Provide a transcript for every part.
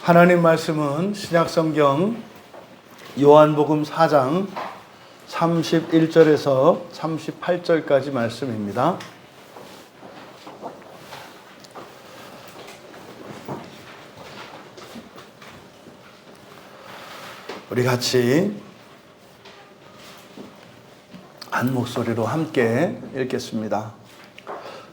하나님 말씀은 신약성경 요한복음 4장 31절에서 38절까지 말씀입니다. 우리 같이 한 목소리로 함께 읽겠습니다.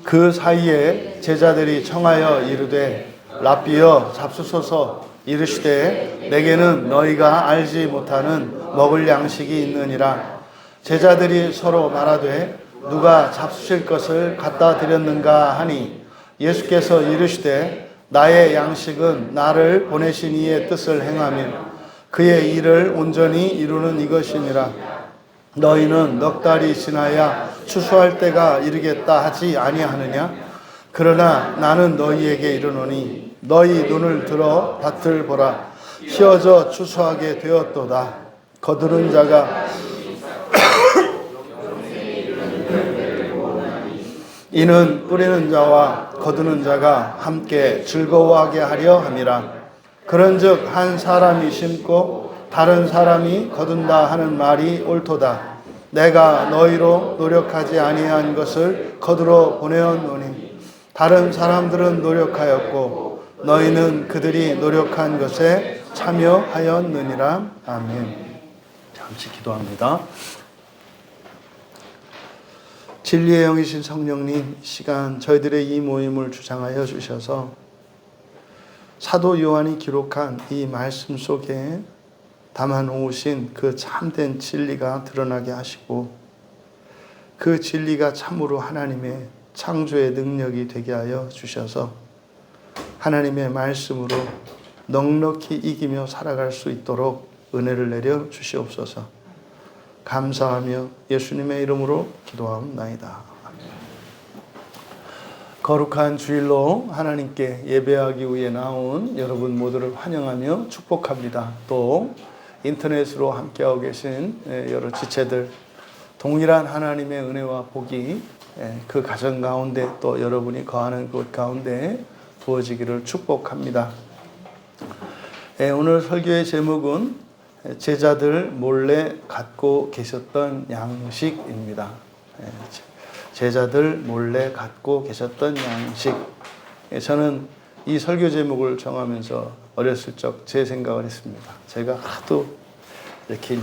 그 사이에 제자들이 청하여 이르되 랍비여 잡수소서. 이르시되 내게는 너희가 알지 못하는 먹을 양식이 있느니라. 제자들이 서로 말하되 누가 잡수실 것을 갖다 드렸는가 하니 예수께서 이르시되 나의 양식은 나를 보내신 이의 뜻을 행하며 그의 일을 온전히 이루는 이것이니라. 너희는 넉 달이 지나야 추수할 때가 이르겠다 하지 아니하느냐? 그러나 나는 너희에게 이르노니 너희 눈을 들어 밭을 보라. 휘어져 추수하게 되었도다. 거두는 자가 이는 뿌리는 자와 거두는 자가 함께 즐거워하게 하려 함이라. 그런즉 한 사람이 심고 다른 사람이 거둔다 하는 말이 옳도다. 내가 너희로 노력하지 아니한 것을 거두러 보내었노니 다른 사람들은 노력하였고 너희는 그들이 노력한 것에 참여하였느니라. 아멘. 잠시 기도합니다. 진리의 영이신 성령님, 시간 저희들의 이 모임을 주장하여 주셔서 사도 요한이 기록한 이 말씀 속에 담아놓으신 그 참된 진리가 드러나게 하시고 그 진리가 참으로 하나님의 창조의 능력이 되게 하여 주셔서 하나님의 말씀으로 넉넉히 이기며 살아갈 수 있도록 은혜를 내려 주시옵소서. 감사하며 예수님의 이름으로 기도하옵나이다. 거룩한 주일로 하나님께 예배하기 위해 나온 여러분 모두를 환영하며 축복합니다. 또 인터넷으로 함께하고 계신 여러 지체들, 동일한 하나님의 은혜와 복이 그 가정 가운데 또 여러분이 거하는 곳 가운데 부어지기를 축복합니다. 오늘 설교의 제목은 제자들 몰래 갖고 계셨던 양식입니다. 제자들 몰래 갖고 계셨던 양식. 저는 이 설교 제목을 정하면서 어렸을 적 제 생각을 했습니다. 제가 하도 이렇게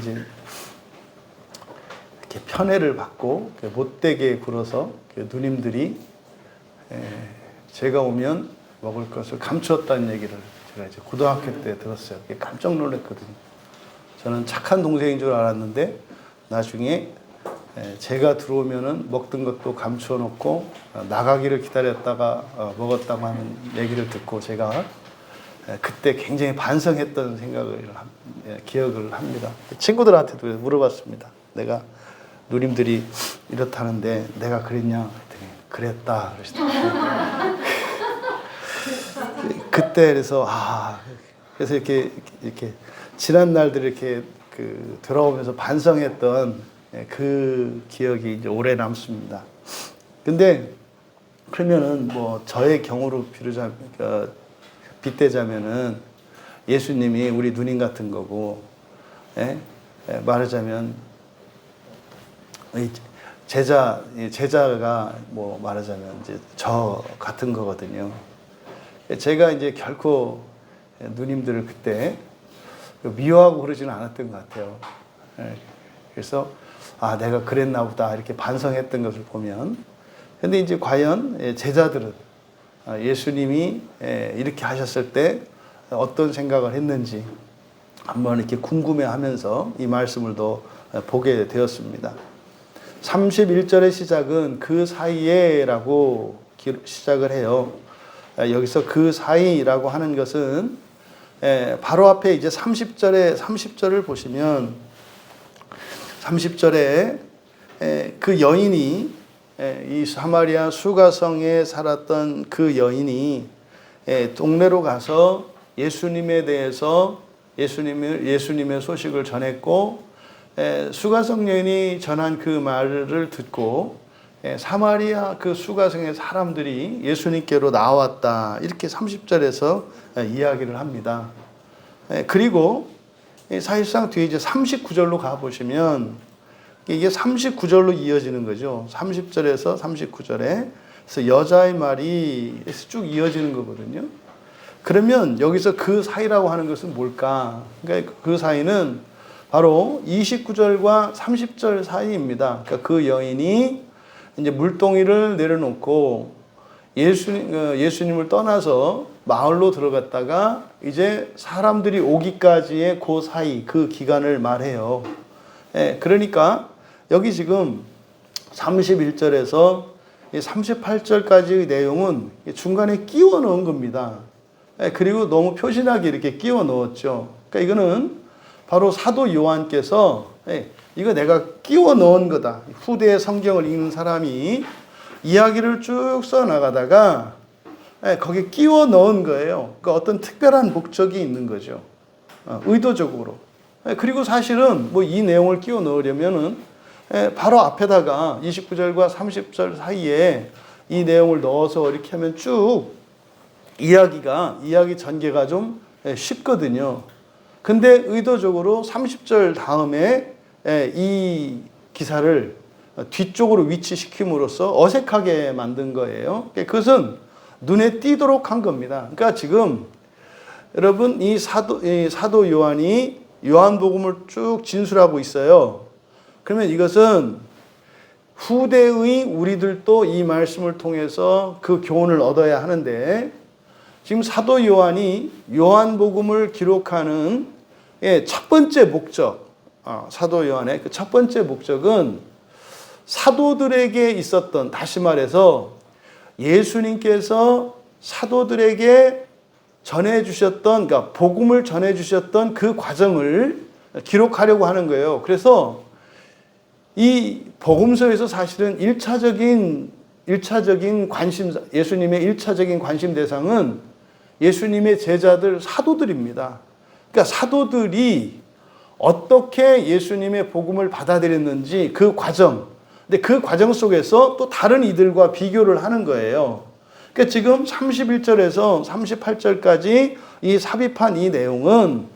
편애를 받고 못되게 굴어서 누님들이 제가 오면 먹을 것을 감추었다는 얘기를 제가 이제 고등학교 때 들었어요. 깜짝 놀랐거든요. 저는 착한 동생인 줄 알았는데 나중에 제가 들어오면은 먹던 것도 감추어 놓고 나가기를 기다렸다가 먹었다고 하는 얘기를 듣고 제가 그때 굉장히 반성했던 기억을 합니다. 친구들한테도 물어봤습니다. 내가 누님들이 이렇다는데 내가 그랬냐? 그랬더니 그랬다 그러시더라고요. 그때 그래서 이렇게 지난 날들 이렇게 돌아오면서 반성했던 그 기억이 이제 오래 남습니다. 근데 그러면은 뭐 저의 경우로 빗대자면은 예수님이 우리 누님 같은 거고, 말하자면 제자가 뭐 말하자면 이제 저 같은 거거든요. 제가 이제 결코 누님들을 그때 미워하고 그러지는 않았던 것 같아요. 그래서 내가 그랬나 보다 이렇게 반성했던 것을 보면, 근데 이제 과연 제자들은 예수님이 이렇게 하셨을 때 어떤 생각을 했는지 한번 이렇게 궁금해하면서 이 말씀을 더 보게 되었습니다. 31절의 시작은 그 사이에라고 시작을 해요. 여기서 그 사이라고 하는 것은 바로 앞에 이제 30절을 보시면 30절에 그 여인이 이 사마리아 수가성에 살았던 그 여인이 동네로 가서 예수님에 대해서 예수님의 소식을 전했고 수가성 여인이 전한 그 말을 듣고 사마리아 그 수가성의 사람들이 예수님께로 나왔다. 이렇게 30절에서 이야기를 합니다. 그리고 사실상 뒤에 이제 39절로 가보시면 이게 39절로 이어지는 거죠. 30절에서 39절에. 그래서 여자의 말이 쭉 이어지는 거거든요. 그러면 여기서 그 사이라고 하는 것은 뭘까? 그러니까 그 사이는 바로 29절과 30절 사이입니다. 그러니까 그 여인이 이제 물동이를 내려놓고 예수님을 떠나서 마을로 들어갔다가 이제 사람들이 오기까지의 그 사이, 그 기간을 말해요. 그러니까 여기 지금 31절에서 38절까지의 내용은 중간에 끼워 넣은 겁니다. 그리고 너무 표신하게 이렇게 끼워 넣었죠. 그러니까 이거는 바로 사도 요한께서 이거 내가 끼워 넣은 거다. 후대의 성경을 읽는 사람이 이야기를 쭉 써나가다가 거기에 끼워 넣은 거예요. 그러니까 어떤 특별한 목적이 있는 거죠. 의도적으로. 그리고 사실은 뭐 이 내용을 끼워 넣으려면은 바로 앞에다가 29절과 30절 사이에 이 내용을 넣어서 이렇게 하면 쭉 이야기 전개가 좀 쉽거든요. 근데 의도적으로 30절 다음에 이 기사를 뒤쪽으로 위치시킴으로써 어색하게 만든 거예요. 그것은 눈에 띄도록 한 겁니다. 그러니까 지금 여러분 이 사도 요한이 요한복음을 쭉 진술하고 있어요. 그러면 이것은 후대의 우리들도 이 말씀을 통해서 그 교훈을 얻어야 하는데 지금 사도 요한이 요한복음을 기록하는 첫 번째 목적, 사도 요한의 그 첫 번째 목적은 사도들에게 있었던, 다시 말해서 예수님께서 사도들에게 전해주셨던, 그러니까 복음을 전해주셨던 그 과정을 기록하려고 하는 거예요. 그래서 이 복음서에서 사실은 1차적인 관심, 예수님의 1차적인 관심 대상은 예수님의 제자들 사도들입니다. 그러니까 사도들이 어떻게 예수님의 복음을 받아들였는지 그 과정, 근데 그 과정 속에서 또 다른 이들과 비교를 하는 거예요. 그러니까 지금 31절에서 38절까지 이 삽입한 이 내용은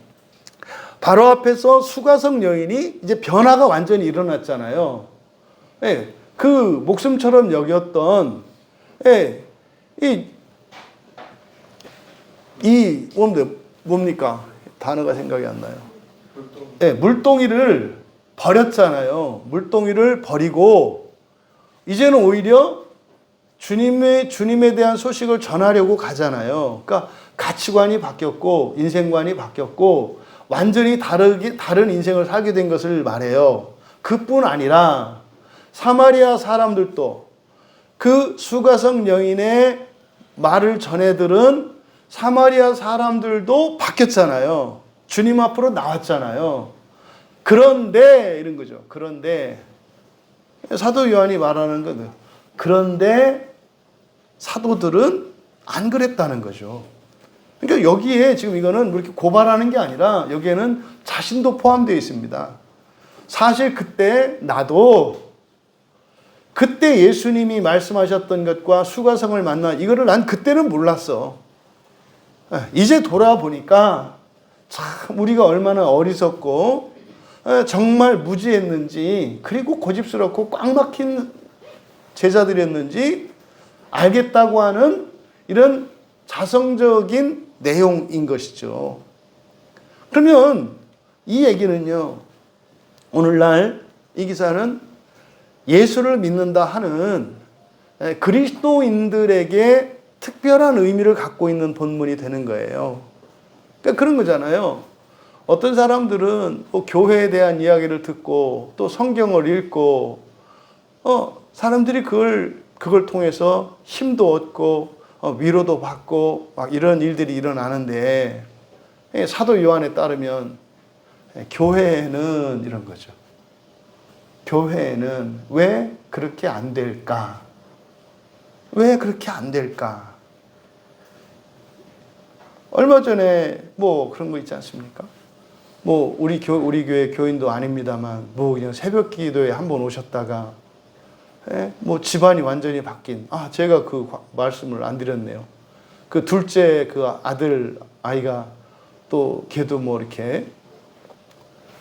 바로 앞에서 수가성 여인이 이제 변화가 완전히 일어났잖아요. 그 목숨처럼 여겼던 이 뭡니까? 단어가 생각이 안 나요. 물동이를 버렸잖아요. 물동이를 버리고 이제는 오히려 주님에 대한 소식을 전하려고 가잖아요. 그러니까 가치관이 바뀌었고 인생관이 바뀌었고 완전히 다른 인생을 살게 된 것을 말해요. 그뿐 아니라 사마리아 사람들도 그 수가성 여인의 말을 전해 들은 사마리아 사람들도 바뀌었잖아요. 주님 앞으로 나왔잖아요. 그런데 이런 거죠. 그런데 사도 요한이 말하는 거는 그런데 사도들은 안 그랬다는 거죠. 그러니까 여기에 지금 이거는 그렇게 고발하는 게 아니라 여기에는 자신도 포함되어 있습니다. 사실 그때 나도 그때 예수님이 말씀하셨던 것과 수가성을 만나 이거를 난 그때는 몰랐어. 이제 돌아보니까 참 우리가 얼마나 어리석고 정말 무지했는지 그리고 고집스럽고 꽉 막힌 제자들이었는지 알겠다고 하는 이런 자성적인 내용인 것이죠. 그러면 이 얘기는요, 오늘날 이 기사는 예수를 믿는다 하는 그리스도인들에게 특별한 의미를 갖고 있는 본문이 되는 거예요. 그러니까 그런 거잖아요. 어떤 사람들은 교회에 대한 이야기를 듣고 또 성경을 읽고 사람들이 그걸 통해서 힘도 얻고 위로도 받고 막 이런 일들이 일어나는데 사도 요한에 따르면 교회에는 이런 거죠. 교회에는 왜 그렇게 안 될까? 왜 그렇게 안 될까? 얼마 전에 뭐 그런 거 있지 않습니까? 뭐 우리 교회 교인도 아닙니다만 뭐 그냥 새벽 기도에 한번 오셨다가 뭐 집안이 완전히 바뀐. 제가 그 말씀을 안 드렸네요. 그 둘째 그 아들 아이가 또 걔도 뭐 이렇게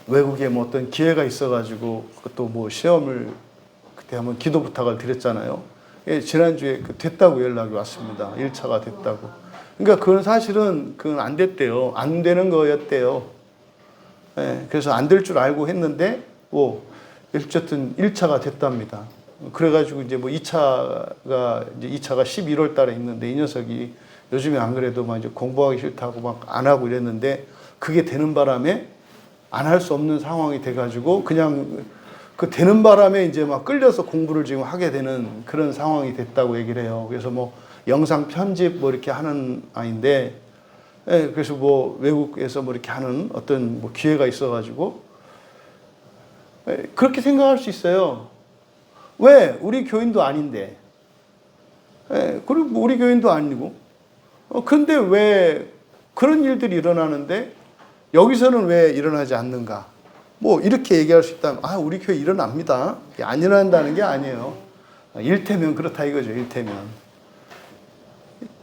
외국에 뭐 어떤 기회가 있어가지고 또 뭐 시험을 그때 한번 기도 부탁을 드렸잖아요. 지난주에 됐다고 연락이 왔습니다. 1차가 됐다고. 그러니까 그건 사실은 그건 안 됐대요. 안 되는 거였대요. 그래서 안 될 줄 알고 했는데 뭐 어쨌든 1차가 됐답니다. 그래가지고 이제 뭐 2차가 11월 달에 있는데 이 녀석이 요즘에 안 그래도 막 이제 공부하기 싫다고 막 안 하고 이랬는데 그게 되는 바람에 안 할 수 없는 상황이 돼가지고 그냥 그 되는 바람에 이제 막 끌려서 공부를 지금 하게 되는 그런 상황이 됐다고 얘기를 해요. 그래서 뭐 영상 편집 뭐 이렇게 하는 아이인데, 그래서 뭐 외국에서 뭐 이렇게 하는 어떤 뭐 기회가 있어가지고, 그렇게 생각할 수 있어요. 왜? 우리 교인도 아닌데. 그리고 뭐 우리 교인도 아니고. 근데 왜 그런 일들이 일어나는데 여기서는 왜 일어나지 않는가? 뭐 이렇게 얘기할 수 있다면 우리 교회 일어납니다. 안 일어난다는 게 아니에요. 일테면 그렇다 이거죠. 일테면.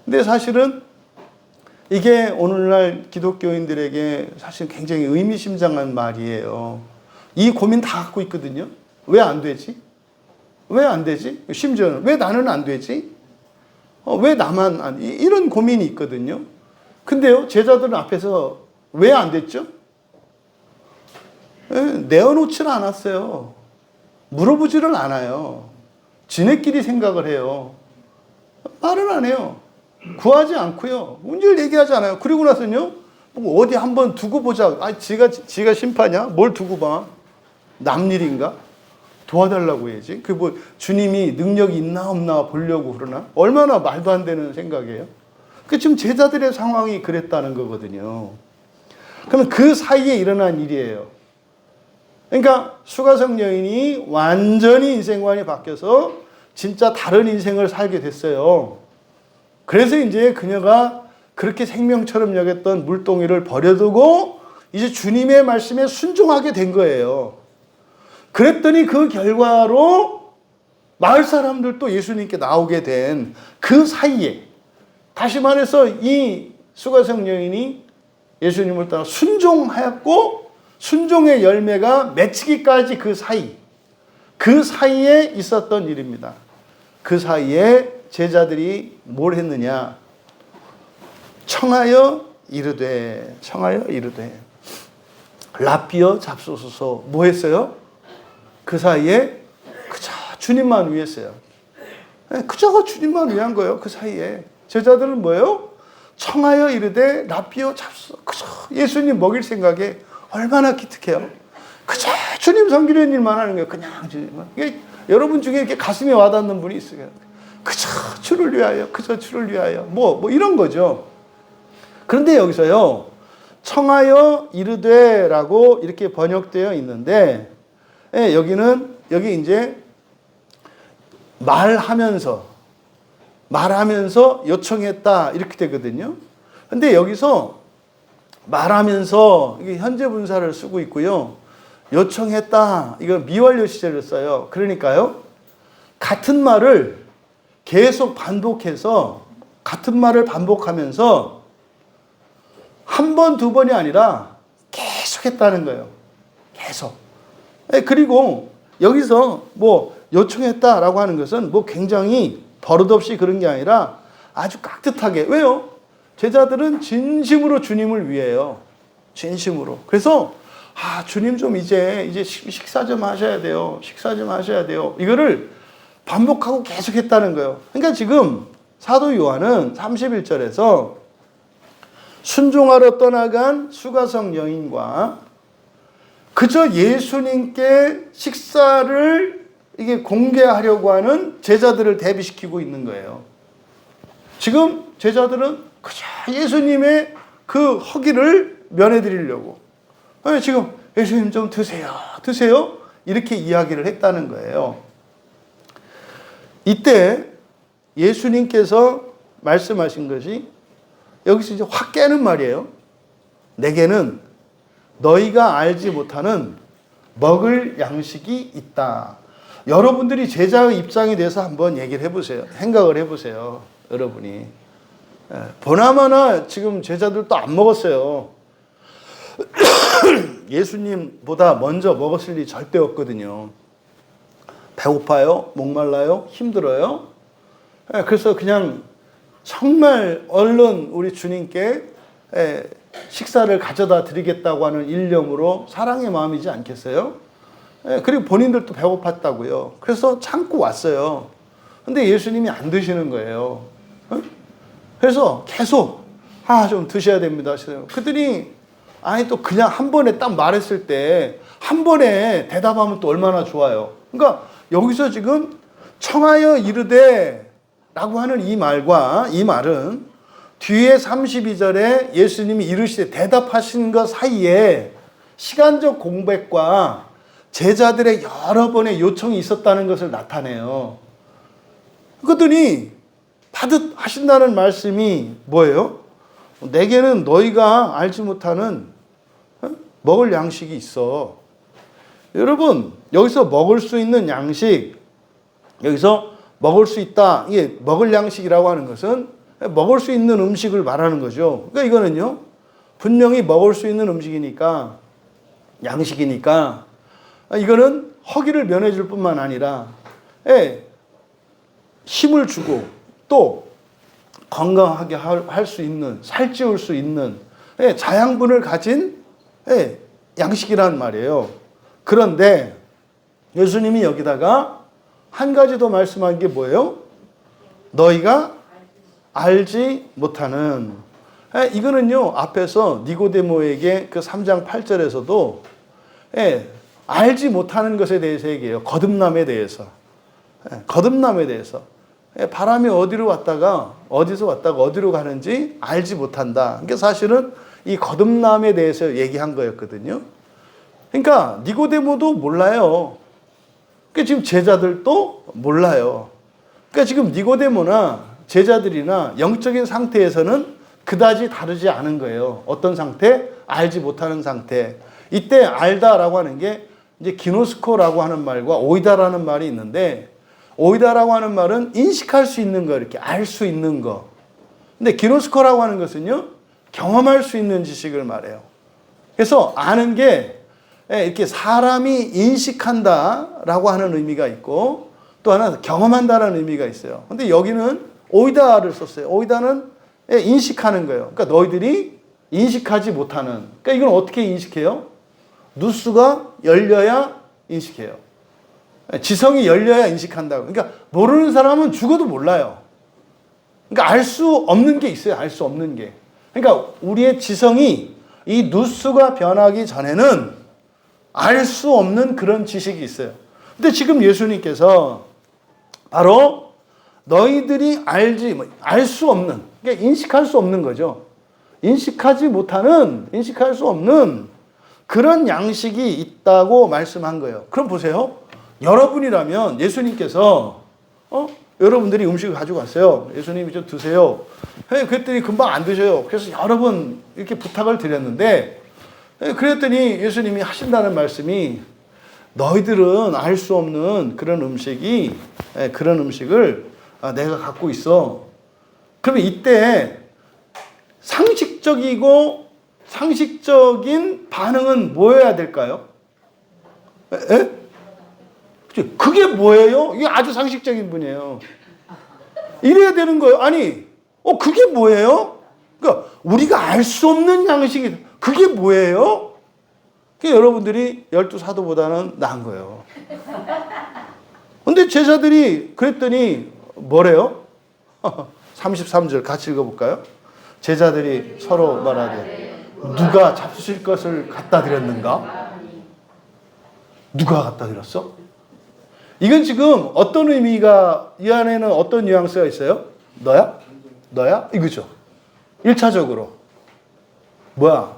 근데 사실은 이게 오늘날 기독교인들에게 사실 굉장히 의미심장한 말이에요. 이 고민 다 갖고 있거든요. 왜 안 되지? 왜 안 되지? 심지어는 왜 나는 안 되지? 왜 나만 안, 이런 고민이 있거든요. 근데요, 제자들은 앞에서 왜 안 됐죠? 내어놓지는 않았어요. 물어보지를 않아요. 지네끼리 생각을 해요. 말은 안 해요. 구하지 않고요. 문제를 얘기하지 않아요. 그리고 나서는요, 뭐 어디 한번 두고 보자. 지가 심판이야? 뭘 두고 봐? 남 일인가? 도와달라고 해야지. 그 뭐 주님이 능력이 있나 없나 보려고 그러나? 얼마나 말도 안 되는 생각이에요. 그 지금 제자들의 상황이 그랬다는 거거든요. 그러면 그 사이에 일어난 일이에요. 그러니까 수가성 여인이 완전히 인생관이 바뀌어서 진짜 다른 인생을 살게 됐어요. 그래서 이제 그녀가 그렇게 생명처럼 여겼던 물동이를 버려두고 이제 주님의 말씀에 순종하게 된 거예요. 그랬더니 그 결과로 마을 사람들도 예수님께 나오게 된 그 사이에, 다시 말해서 이 수가성 여인이 예수님을 따라 순종하였고 순종의 열매가 맺히기까지 그 사이에 있었던 일입니다. 그 사이에 제자들이 뭘 했느냐? 청하여 이르되 라삐어 잡소서서. 뭐 했어요? 그 사이에 그저 주님만 위했어요. 그저 주님만 위한 거예요. 그 사이에 제자들은 뭐예요? 청하여 이르되 라삐어 잡소서. 그저 예수님 먹일 생각에 얼마나 기특해요. 그저 주님 섬기는 일만 하는 거예요. 그냥 이게 여러분 중에 이렇게 가슴에 와닿는 분이 있어요. 그저 주를 위하여, 그저 주를 위하여. 뭐 이런 거죠. 그런데 여기서요, 청하여 이르되라고 이렇게 번역되어 있는데, 여기 이제 말하면서 요청했다 이렇게 되거든요. 근데 여기서 말하면서 이게 현재 분사를 쓰고 있고요. 요청했다, 이건 미완료 시제를 써요. 그러니까요, 같은 말을 계속 반복해서 같은 말을 반복하면서 한 번, 두 번이 아니라 계속 했다는 거예요. 계속. 그리고 여기서 뭐 요청했다라고 하는 것은 뭐 굉장히 버릇없이 그런 게 아니라 아주 깍듯하게. 왜요? 제자들은 진심으로 주님을 위해요. 진심으로. 그래서 주님 좀 이제 식사 좀 하셔야 돼요. 식사 좀 하셔야 돼요. 이거를 반복하고 계속 했다는 거예요. 그러니까 지금 사도 요한은 31절에서 순종하러 떠나간 수가성 여인과 그저 예수님께 식사를 이게 공개하려고 하는 제자들을 대비시키고 있는 거예요. 지금 제자들은 그저 예수님의 그 허기를 면해드리려고. 지금 예수님 좀 드세요. 이렇게 이야기를 했다는 거예요. 이때 예수님께서 말씀하신 것이 여기서 이제 확 깨는 말이에요. 내게는 너희가 알지 못하는 먹을 양식이 있다. 여러분들이 제자의 입장에 대해서 한번 얘기를 해보세요. 생각을 해보세요. 여러분이. 보나마나 지금 제자들도 안 먹었어요. 예수님보다 먼저 먹었을 일이 절대 없거든요. 배고파요? 목말라요? 힘들어요? 그래서 그냥 정말 얼른 우리 주님께 식사를 가져다 드리겠다고 하는 일념으로 사랑의 마음이지 않겠어요? 그리고 본인들도 배고팠다고요. 그래서 참고 왔어요. 근데 예수님이 안 드시는 거예요. 그래서 계속 좀 드셔야 됩니다. 그랬더니 아니 또 그냥 한 번에 딱 말했을 때 한 번에 대답하면 또 얼마나 좋아요. 그러니까 여기서 지금 청하여 이르되 라고 하는 이 말과 이 말은 뒤에 32절에 예수님이 이르시되 대답하신 것 사이에 시간적 공백과 제자들의 여러 번의 요청이 있었다는 것을 나타내요. 그랬더니 받듯 하신다는 말씀이 뭐예요? 내게는 너희가 알지 못하는 먹을 양식이 있어. 여러분, 여기서 먹을 수 있는 양식, 여기서 먹을 수 있다. 이게 먹을 양식이라고 하는 것은 먹을 수 있는 음식을 말하는 거죠. 그러니까 이거는요, 분명히 먹을 수 있는 음식이니까, 양식이니까, 이거는 허기를 면해줄 뿐만 아니라, 힘을 주고, 또 건강하게 할 수 있는, 살찌울 수 있는, 자양분을 가진 양식이란 말이에요. 그런데 예수님이 여기다가 한 가지 더 말씀한 게 뭐예요? 너희가 알지 못하는. 이거는요, 앞에서 니고데모에게 그 3장 8절에서도 알지 못하는 것에 대해서 얘기해요. 거듭남에 대해서. 거듭남에 대해서. 바람이 어디로 왔다가 어디서 왔다가 어디로 가는지 알지 못한다. 그러니까 사실은 이 거듭남에 대해서 얘기한 거였거든요. 그러니까 니고데모도 몰라요. 그러니까 지금 제자들도 몰라요. 그러니까 지금 니고데모나 제자들이나 영적인 상태에서는 그다지 다르지 않은 거예요. 어떤 상태? 알지 못하는 상태. 이때 알다라고 하는 게 이제 기노스코라고 하는 말과 오이다라는 말이 있는데, 오이다라고 하는 말은 인식할 수 있는 거, 이렇게 알 수 있는 거. 근데 기노스코라고 하는 것은요, 경험할 수 있는 지식을 말해요. 그래서 아는 게 이렇게 사람이 인식한다라고 하는 의미가 있고, 또 하나 경험한다라는 의미가 있어요. 근데 여기는 오이다를 썼어요. 오이다는 인식하는 거예요. 그러니까 너희들이 인식하지 못하는. 그러니까 이건 어떻게 인식해요? 누수가 열려야 인식해요. 지성이 열려야 인식한다고. 그러니까 모르는 사람은 죽어도 몰라요. 그러니까 알 수 없는 게 있어요. 알 수 없는 게. 그러니까 우리의 지성이 이 누수가 변하기 전에는 알 수 없는 그런 지식이 있어요. 근데 지금 예수님께서 바로 너희들이 알 수 없는, 그러니까 인식할 수 없는 거죠. 인식할 수 없는 그런 양식이 있다고 말씀한 거예요. 그럼 보세요. 여러분이라면 예수님께서 여러분들이 음식을 가지고 왔어요. 예수님이 좀 드세요. 그랬더니 금방 안 드셔요. 그래서 여러 번 이렇게 부탁을 드렸는데, 그랬더니 예수님이 하신다는 말씀이 너희들은 알 수 없는 그런 음식을 내가 갖고 있어. 그러면 이때 상식적인 반응은 뭐여야 될까요? 그게 뭐예요? 이게 아주 상식적인 분이에요. 이래야 되는 거예요. 아니, 그게 뭐예요? 그러니까 우리가 알 수 없는 양식이, 그게 뭐예요? 그러니까 여러분들이 12사도보다는 나은 거예요. 근데 제자들이 그랬더니 뭐래요? 33절 같이 읽어볼까요? 제자들이 서로 말하되 누가 잡수실 것을 갖다 드렸는가? 누가 갖다 드렸어? 이건 지금 어떤 의미가, 이 안에는 어떤 뉘앙스가 있어요? 너야? 이거죠. 1차적으로. 뭐야?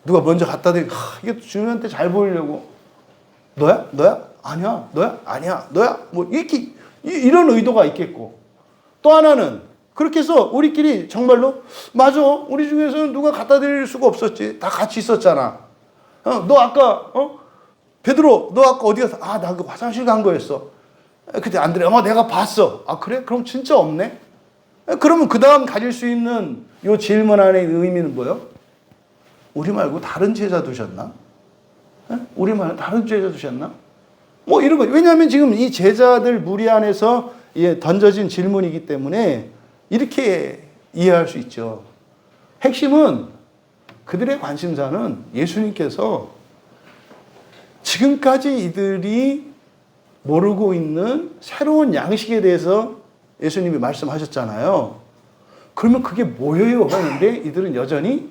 누가 먼저 갖다 드리, 이게 주님한테 잘 보이려고. 너야? 아니야. 너야? 아니야. 너야? 뭐, 이렇게, 이런 의도가 있겠고. 또 하나는, 그렇게 해서 우리끼리 정말로, 맞아. 우리 중에서는 누가 갖다 드릴 수가 없었지. 다 같이 있었잖아. 너 아까, 베드로, 너 아까 어디 갔어? 아, 나 그 화장실 간 거였어. 그때 안드레야, 내가 봤어. 아, 그래? 그럼 진짜 없네? 그러면 그 다음 가질 수 있는 요 질문 안의 의미는 뭐예요? 우리 말고 다른 제자 두셨나? 우리 말고 다른 제자 두셨나? 뭐 이런 거. 왜냐하면 지금 이 제자들 무리 안에서 던져진 질문이기 때문에 이렇게 이해할 수 있죠. 핵심은 그들의 관심사는 예수님께서 지금까지 이들이 모르고 있는 새로운 양식에 대해서 예수님이 말씀하셨잖아요. 그러면 그게 뭐예요? 하는데 이들은 여전히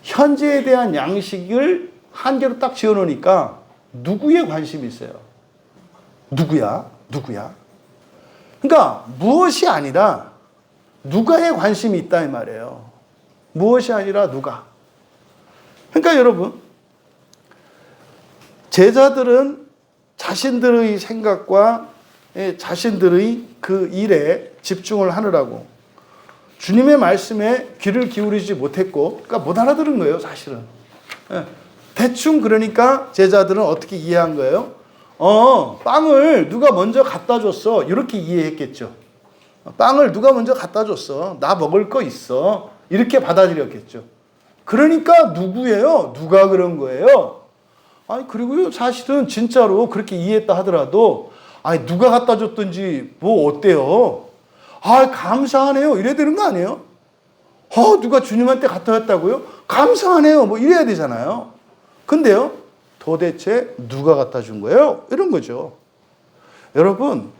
현재에 대한 양식을 한 개로 딱 지어놓으니까 누구에 관심이 있어요? 누구야? 그러니까 무엇이 아니라 누가에 관심이 있다 이 말이에요. 무엇이 아니라 누가. 그러니까 여러분, 제자들은 자신들의 생각과 자신들의 그 일에 집중을 하느라고 주님의 말씀에 귀를 기울이지 못했고, 그러니까 못 알아들은 거예요, 사실은. 대충 그러니까 제자들은 어떻게 이해한 거예요? 빵을 누가 먼저 갖다 줬어. 이렇게 이해했겠죠. 빵을 누가 먼저 갖다 줬어. 나 먹을 거 있어. 이렇게 받아들였겠죠. 그러니까 누구예요? 누가 그런 거예요? 아니, 그리고요, 사실은 진짜로 그렇게 이해했다 하더라도, 아니, 누가 갖다 줬든지 뭐 어때요? 아, 감사하네요. 이래야 되는 거 아니에요? 누가 주님한테 갖다 줬다고요? 감사하네요. 뭐 이래야 되잖아요. 근데요, 도대체 누가 갖다 준 거예요? 이런 거죠. 여러분,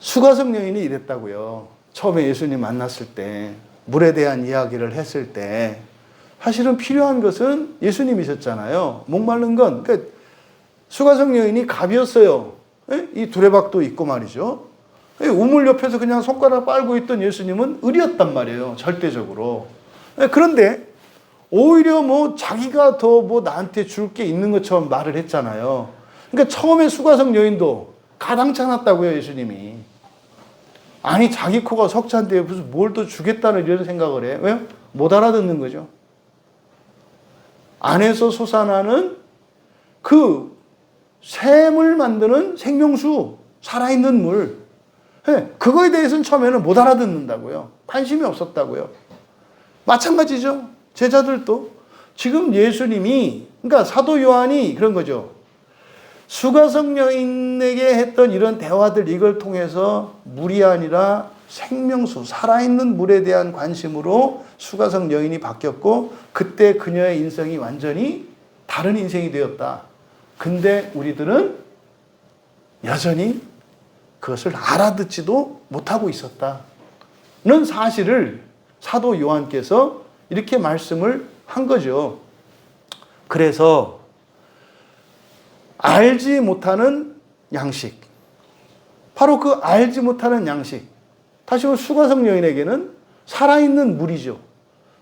수가성 여인이 이랬다고요. 처음에 예수님 만났을 때, 물에 대한 이야기를 했을 때, 사실은 필요한 것은 예수님이셨잖아요. 목마른 건, 그러니까 수가성 여인이 갑이었어요. 이 두레박도 있고 말이죠. 우물 옆에서 그냥 손가락 빨고 있던 예수님은 을이었단 말이에요. 절대적으로. 그런데 오히려 뭐 자기가 더 뭐 나한테 줄 게 있는 것처럼 말을 했잖아요. 그러니까 처음에 수가성 여인도 가당찮았다고요, 예수님이. 아니, 자기 코가 석잔데 무슨 뭘 또 주겠다는 이런 생각을 해. 왜요? 못 알아듣는 거죠. 안에서 솟아나는 그 샘을 만드는 생명수, 살아있는 물. 그거에 대해서는 처음에는 못 알아듣는다고요. 관심이 없었다고요. 마찬가지죠. 제자들도 지금 예수님이, 그러니까 사도 요한이 그런 거죠. 수가성 여인에게 했던 이런 대화들, 이걸 통해서 물이 아니라 생명수, 살아있는 물에 대한 관심으로 수가성 여인이 바뀌었고, 그때 그녀의 인생이 완전히 다른 인생이 되었다. 근데 우리들은 여전히 그것을 알아듣지도 못하고 있었다는 사실을 사도 요한께서 이렇게 말씀을 한 거죠. 그래서 알지 못하는 양식, 바로 그 알지 못하는 양식, 다시 말해 수가성 여인에게는 살아있는 물이죠.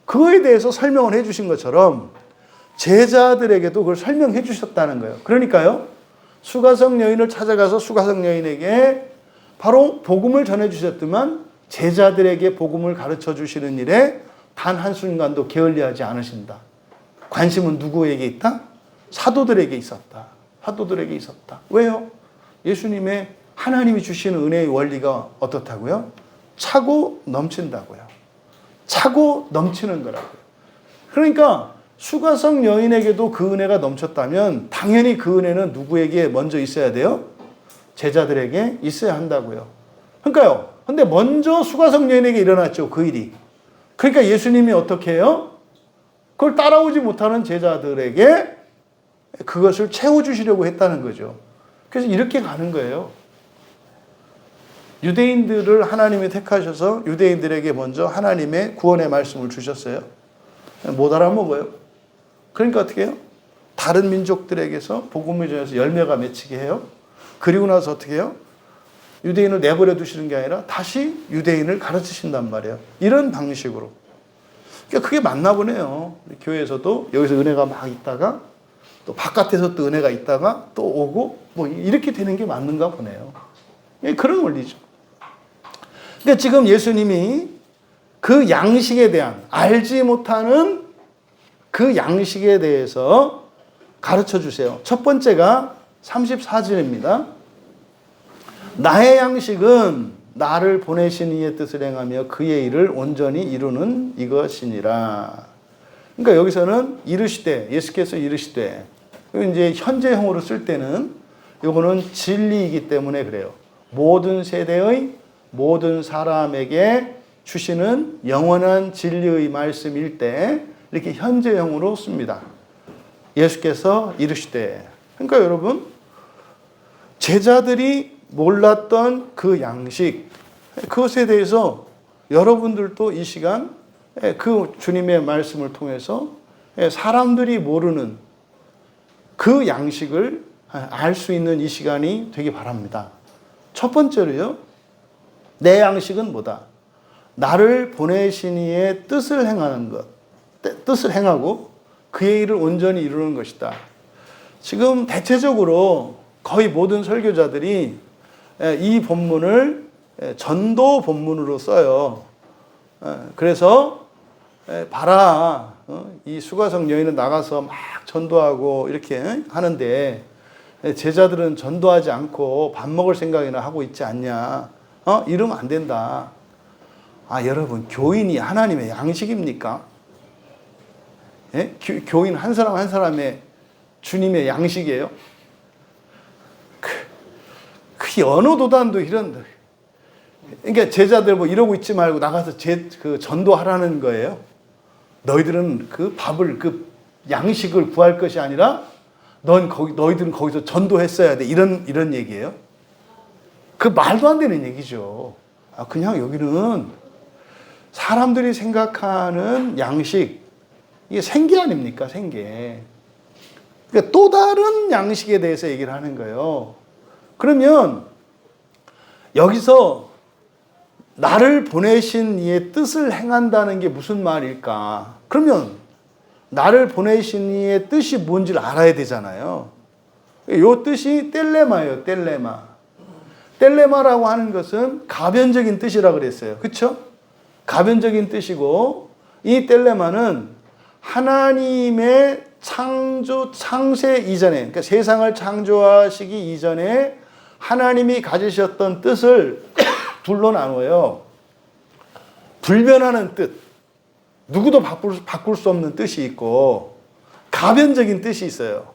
그거에 대해서 설명을 해 주신 것처럼 제자들에게도 그걸 설명해 주셨다는 거예요. 그러니까요, 수가성 여인을 찾아가서 수가성 여인에게 바로 복음을 전해 주셨지만 제자들에게 복음을 가르쳐 주시는 일에 단 한순간도 게을리하지 않으신다. 관심은 누구에게 있다? 사도들에게 있었다. 사도들에게 있었다. 왜요? 예수님의 하나님이 주시는 은혜의 원리가 어떻다고요? 차고 넘친다고요. 차고 넘치는 거라고요. 그러니까 수가성 여인에게도 그 은혜가 넘쳤다면 당연히 그 은혜는 누구에게 먼저 있어야 돼요? 제자들에게 있어야 한다고요. 그러니까요. 근데 먼저 수가성 여인에게 일어났죠. 그 일이. 그러니까 예수님이 어떻게 해요? 그걸 따라오지 못하는 제자들에게 그것을 채워주시려고 했다는 거죠. 그래서 이렇게 가는 거예요. 유대인들을 하나님이 택하셔서 유대인들에게 먼저 하나님의 구원의 말씀을 주셨어요. 못 알아먹어요. 그러니까 어떻게 해요? 다른 민족들에게서 복음을 전해서 열매가 맺히게 해요. 그리고 나서 어떻게 해요? 유대인을 내버려 두시는 게 아니라 다시 유대인을 가르치신단 말이에요. 이런 방식으로. 그러니까 그게 맞나 보네요. 교회에서도 여기서 은혜가 막 있다가 또 바깥에서 또 은혜가 있다가 또 오고 뭐 이렇게 되는 게 맞는가 보네요. 그런 원리죠. 그러니까 지금 예수님이 그 양식에 대한 알지 못하는 그 양식에 대해서 가르쳐 주세요. 첫 번째가 34절입니다. 나의 양식은 나를 보내신 이의 뜻을 행하며 그의 일을 온전히 이루는 이것이니라. 그러니까 여기서는 이르시되, 예수께서 이르시되, 이제 현재형으로 쓸 때는 요거는 진리이기 때문에 그래요. 모든 세대의 모든 사람에게 주시는 영원한 진리의 말씀일 때 이렇게 현재형으로 씁니다. 예수께서 이르시되. 그러니까 여러분, 제자들이 몰랐던 그 양식, 그것에 대해서 여러분들도 이 시간 그 주님의 말씀을 통해서 사람들이 모르는 그 양식을 알 수 있는 이 시간이 되기 바랍니다. 첫 번째로요, 내 양식은 뭐다? 나를 보내신 이의 뜻을 행하는 것, 뜻을 행하고 그의 일을 온전히 이루는 것이다. 지금 대체적으로 거의 모든 설교자들이 이 본문을 전도 본문으로 써요. 그래서 봐라, 이 수가성 여인은 나가서 막 전도하고 이렇게 하는데 제자들은 전도하지 않고 밥 먹을 생각이나 하고 있지 않냐? 이러면 안 된다. 여러분, 교인이 하나님의 양식입니까? 예? 교인 한 사람 한 사람의 주님의 양식이에요? 그 어느 도단도 이런, 그러니까 제자들 뭐 이러고 있지 말고 나가서 그 전도하라는 거예요. 너희들은 그 밥을, 그 양식을 구할 것이 아니라 너희들은 거기서 전도했어야 돼. 이런 얘기예요. 그 말도 안 되는 얘기죠. 그냥 여기는 사람들이 생각하는 양식, 이게 생계 아닙니까? 생계. 그러니까 또 다른 양식에 대해서 얘기를 하는 거예요. 그러면 여기서 나를 보내신 이의 뜻을 행한다는 게 무슨 말일까? 그러면 나를 보내신 이의 뜻이 뭔지를 알아야 되잖아요. 이 뜻이 텔레마예요. 텔레마. 텔레마라고 하는 것은 가변적인 뜻이라고 그랬어요. 그렇죠? 가변적인 뜻이고, 이 텔레마는 하나님의 창세 이전에, 그러니까 세상을 창조하시기 이전에 하나님이 가지셨던 뜻을 둘로 나눠요. 불변하는 뜻, 누구도 바꿀 수 없는 뜻이 있고, 가변적인 뜻이 있어요.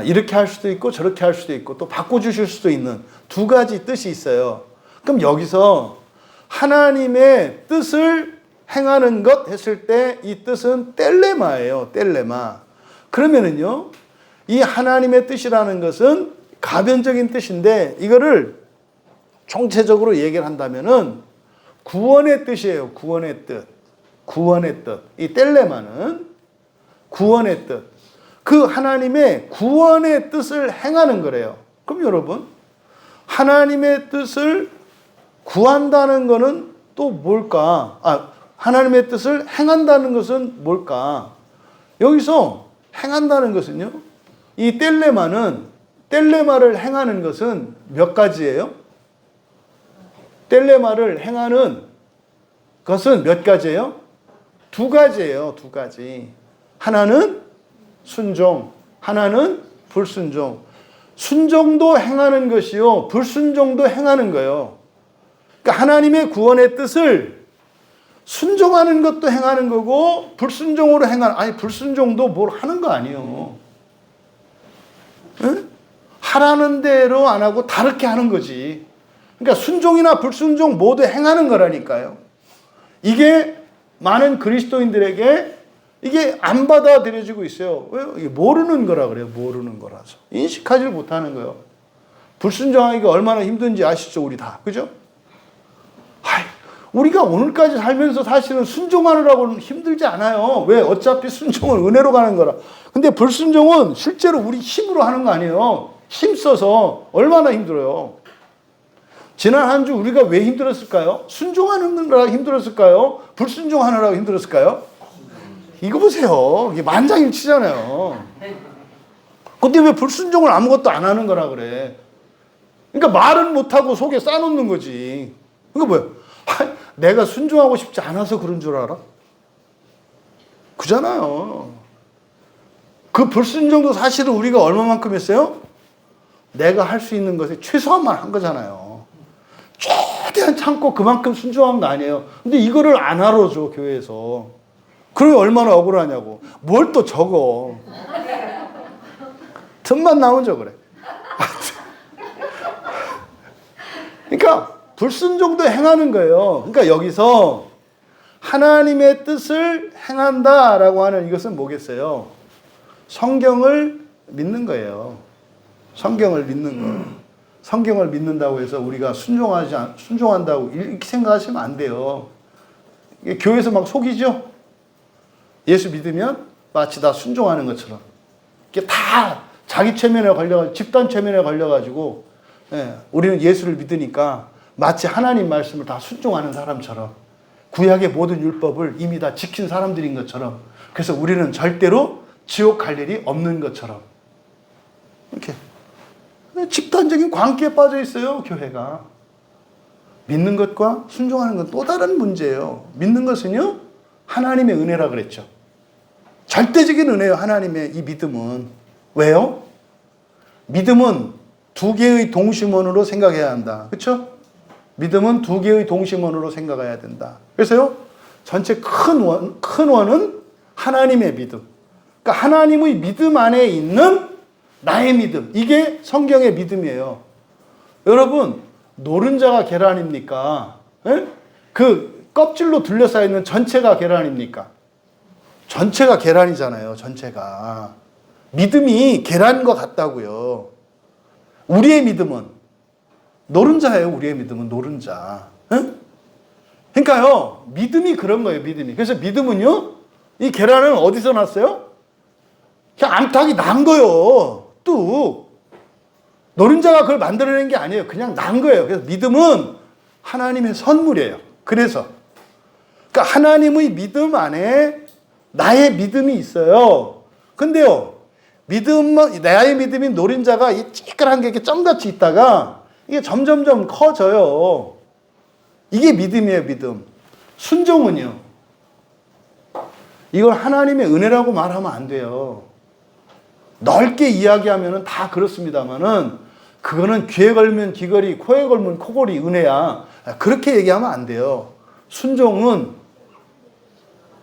이렇게 할 수도 있고 저렇게 할 수도 있고 또 바꿔주실 수도 있는 두 가지 뜻이 있어요. 그럼 여기서 하나님의 뜻을 행하는 것 했을 때 이 뜻은 텔레마예요. 텔레마. 그러면은요, 이 하나님의 뜻이라는 것은 가변적인 뜻인데 이거를 총체적으로 얘기를 한다면은 구원의 뜻이에요. 구원의 뜻. 구원의 뜻. 이 텔레마는 구원의 뜻. 그 하나님의 구원의 뜻을 행하는 거래요. 그럼 여러분, 하나님의 뜻을 구한다는 것은 또 뭘까? 하나님의 뜻을 행한다는 것은 뭘까? 여기서 행한다는 것은요, 이 텔레마를 행하는 것은 몇 가지예요? 텔레마를 행하는 것은 몇 가지예요? 두 가지예요. 두 가지. 하나는 순종, 하나는 불순종. 순종도 행하는 것이요, 불순종도 행하는 거예요. 그러니까 하나님의 구원의 뜻을 순종하는 것도 행하는 거고, 불순종으로 불순종도 뭘 하는 거 아니에요. 응? 하라는 대로 안 하고 다르게 하는 거지. 그러니까 순종이나 불순종 모두 행하는 거라니까요. 이게 많은 그리스도인들에게 이게 안 받아들여지고 있어요. 왜요? 이게 모르는 거라 그래요. 모르는 거라서. 인식하지 못하는 거예요. 불순종하기가 얼마나 힘든지 아시죠? 우리 다. 그죠? 우리가 오늘까지 살면서 사실은 순종하느라고는 힘들지 않아요. 왜? 어차피 순종은 은혜로 가는 거라. 근데 불순종은 실제로 우리 힘으로 하는 거 아니에요. 힘써서 얼마나 힘들어요. 지난 한 주 우리가 왜 힘들었을까요? 순종하느라 힘들었을까요? 불순종하느라고 힘들었을까요? 이거 보세요. 이게 만장일치잖아요. 근데 왜 불순종을 아무것도 안 하는 거라 그래? 그러니까 말은 못하고 속에 싸놓는 거지. 이거 뭐야? 내가 순종하고 싶지 않아서 그런 줄 알아? 그잖아요. 그 불순종도 사실은 우리가 얼마만큼 했어요? 내가 할 수 있는 것에 최소한만 한 거잖아요. 최대한 참고 그만큼 순종한 거 아니에요. 근데 이거를 안 알아줘, 교회에서. 그러면 얼마나 억울하냐고. 뭘 또 적어. 틈만 나오면 적으래. 그러니까 불순종도 행하는 거예요. 그러니까 여기서 하나님의 뜻을 행한다라고 하는 이것은 뭐겠어요? 성경을 믿는 거예요. 성경을 믿는 거. 성경을 믿는다고 해서 우리가 순종한다고 이렇게 생각하시면 안 돼요. 교회에서 막 속이죠? 예수 믿으면 마치 다 순종하는 것처럼. 이게 다 자기 체면에 걸려가지고, 집단 체면에 걸려가지고, 우리는 예수를 믿으니까 마치 하나님 말씀을 다 순종하는 사람처럼, 구약의 모든 율법을 이미 다 지킨 사람들인 것처럼, 그래서 우리는 절대로 지옥 갈 일이 없는 것처럼. 이렇게. 집단적인 관계에 빠져 있어요, 교회가. 믿는 것과 순종하는 건 또 다른 문제예요. 믿는 것은요, 하나님의 은혜라 그랬죠. 절대적인 은혜예요, 하나님의 이 믿음은. 왜요? 믿음은 두 개의 동심원으로 생각해야 한다. 그렇죠? 믿음은 두 개의 동심원으로 생각해야 된다. 그래서요, 전체 큰 원은 하나님의 믿음. 그러니까 하나님의 믿음 안에 있는 나의 믿음. 이게 성경의 믿음이에요. 여러분, 노른자가 계란입니까? 에? 그 껍질로 둘러싸여 있는 전체가 계란입니까? 전체가 계란이잖아요, 전체가. 믿음이 계란과 같다고요. 우리의 믿음은 노른자예요. 우리의 믿음은 노른자. 에? 그러니까요, 믿음이 그런 거예요, 믿음이. 그래서 믿음은요, 이 계란은 어디서 났어요? 그냥 암탉이 난 거예요. 뚝. 노른자가 그걸 만들어낸 게 아니에요. 그냥 난 거예요. 그래서 믿음은 하나님의 선물이에요. 그래서. 그러니까 하나님의 믿음 안에 나의 믿음이 있어요. 근데요, 나의 믿음이 노른자가 이 찌끈한 게 이렇게 점같이 있다가 이게 점점점 커져요. 이게 믿음이에요, 믿음. 순종은요, 이걸 하나님의 은혜라고 말하면 안 돼요. 넓게 이야기하면 다 그렇습니다만은, 그거는 귀에 걸면 귀걸이, 코에 걸면 코걸이 은혜야. 그렇게 얘기하면 안 돼요. 순종은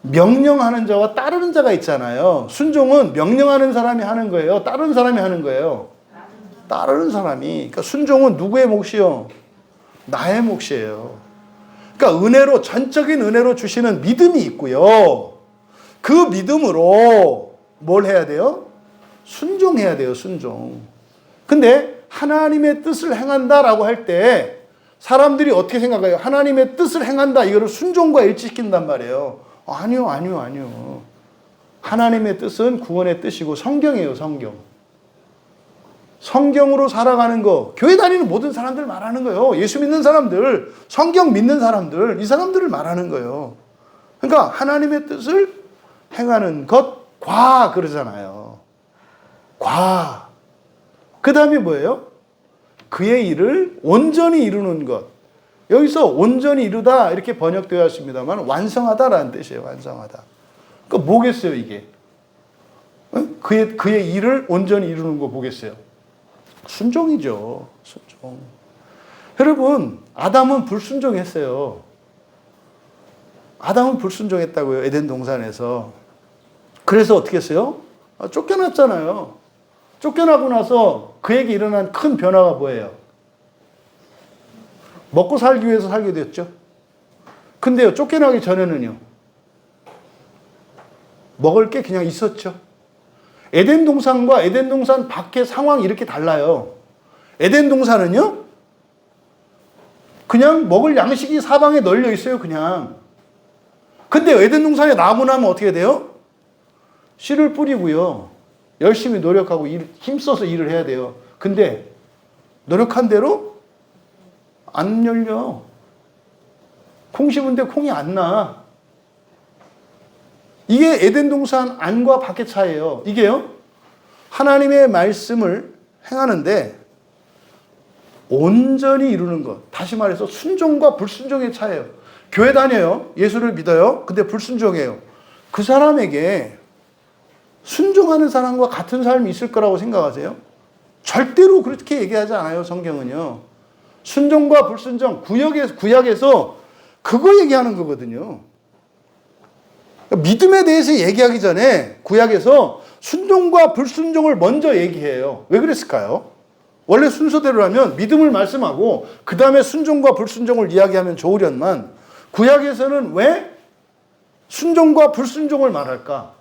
명령하는 자와 따르는 자가 있잖아요. 순종은 명령하는 사람이 하는 거예요. 따르는 사람이 하는 거예요. 따르는 사람이. 그러니까 순종은 누구의 몫이요? 나의 몫이에요. 그러니까 은혜로, 전적인 은혜로 주시는 믿음이 있고요. 그 믿음으로 뭘 해야 돼요? 순종해야 돼요, 순종. 근데 하나님의 뜻을 행한다라고 할 때 사람들이 어떻게 생각해요? 하나님의 뜻을 행한다, 이거를 순종과 일치시킨단 말이에요. 아니요. 하나님의 뜻은 구원의 뜻이고 성경이에요, 성경. 성경으로 살아가는 거, 교회 다니는 모든 사람들 말하는 거예요. 예수 믿는 사람들, 성경 믿는 사람들, 이 사람들을 말하는 거예요. 그러니까 하나님의 뜻을 행하는 것과 그러잖아요. 그 다음에 뭐예요? 그의 일을 온전히 이루는 것. 여기서 온전히 이루다 이렇게 번역되어 있습니다만 완성하다라는 뜻이에요. 완성하다. 그러니까 뭐겠어요, 이게? 그의 일을 온전히 이루는 거 뭐겠어요? 순종이죠. 순종. 여러분, 아담은 불순종했어요. 아담은 불순종했다고요, 에덴 동산에서. 그래서 어떻게 했어요? 쫓겨났잖아요. 쫓겨나고 나서 그에게 일어난 큰 변화가 뭐예요? 먹고 살기 위해서 살게 됐죠. 근데요, 쫓겨나기 전에는요, 먹을 게 그냥 있었죠. 에덴 동산과 에덴 동산 밖의 상황이 이렇게 달라요. 에덴 동산은요, 그냥 먹을 양식이 사방에 널려 있어요, 그냥. 근데 에덴 동산에 나무 나면 어떻게 돼요? 씨를 뿌리고요, 열심히 노력하고 힘써서 일을 해야 돼요. 근데 노력한 대로 안 열려. 콩 심은데 콩이 안 나. 이게 에덴 동산 안과 밖의 차이예요. 이게요, 하나님의 말씀을 행하는데 온전히 이루는 것. 다시 말해서 순종과 불순종의 차이예요. 교회 다녀요. 예수를 믿어요. 근데 불순종해요. 그 사람에게 순종하는 사람과 같은 삶이 있을 거라고 생각하세요? 절대로 그렇게 얘기하지 않아요, 성경은요. 순종과 불순종, 구약에서 그거 얘기하는 거거든요. 믿음에 대해서 얘기하기 전에 구약에서 순종과 불순종을 먼저 얘기해요. 왜 그랬을까요? 원래 순서대로라면 믿음을 말씀하고 그 다음에 순종과 불순종을 이야기하면 좋으련만 구약에서는 왜 순종과 불순종을 말할까?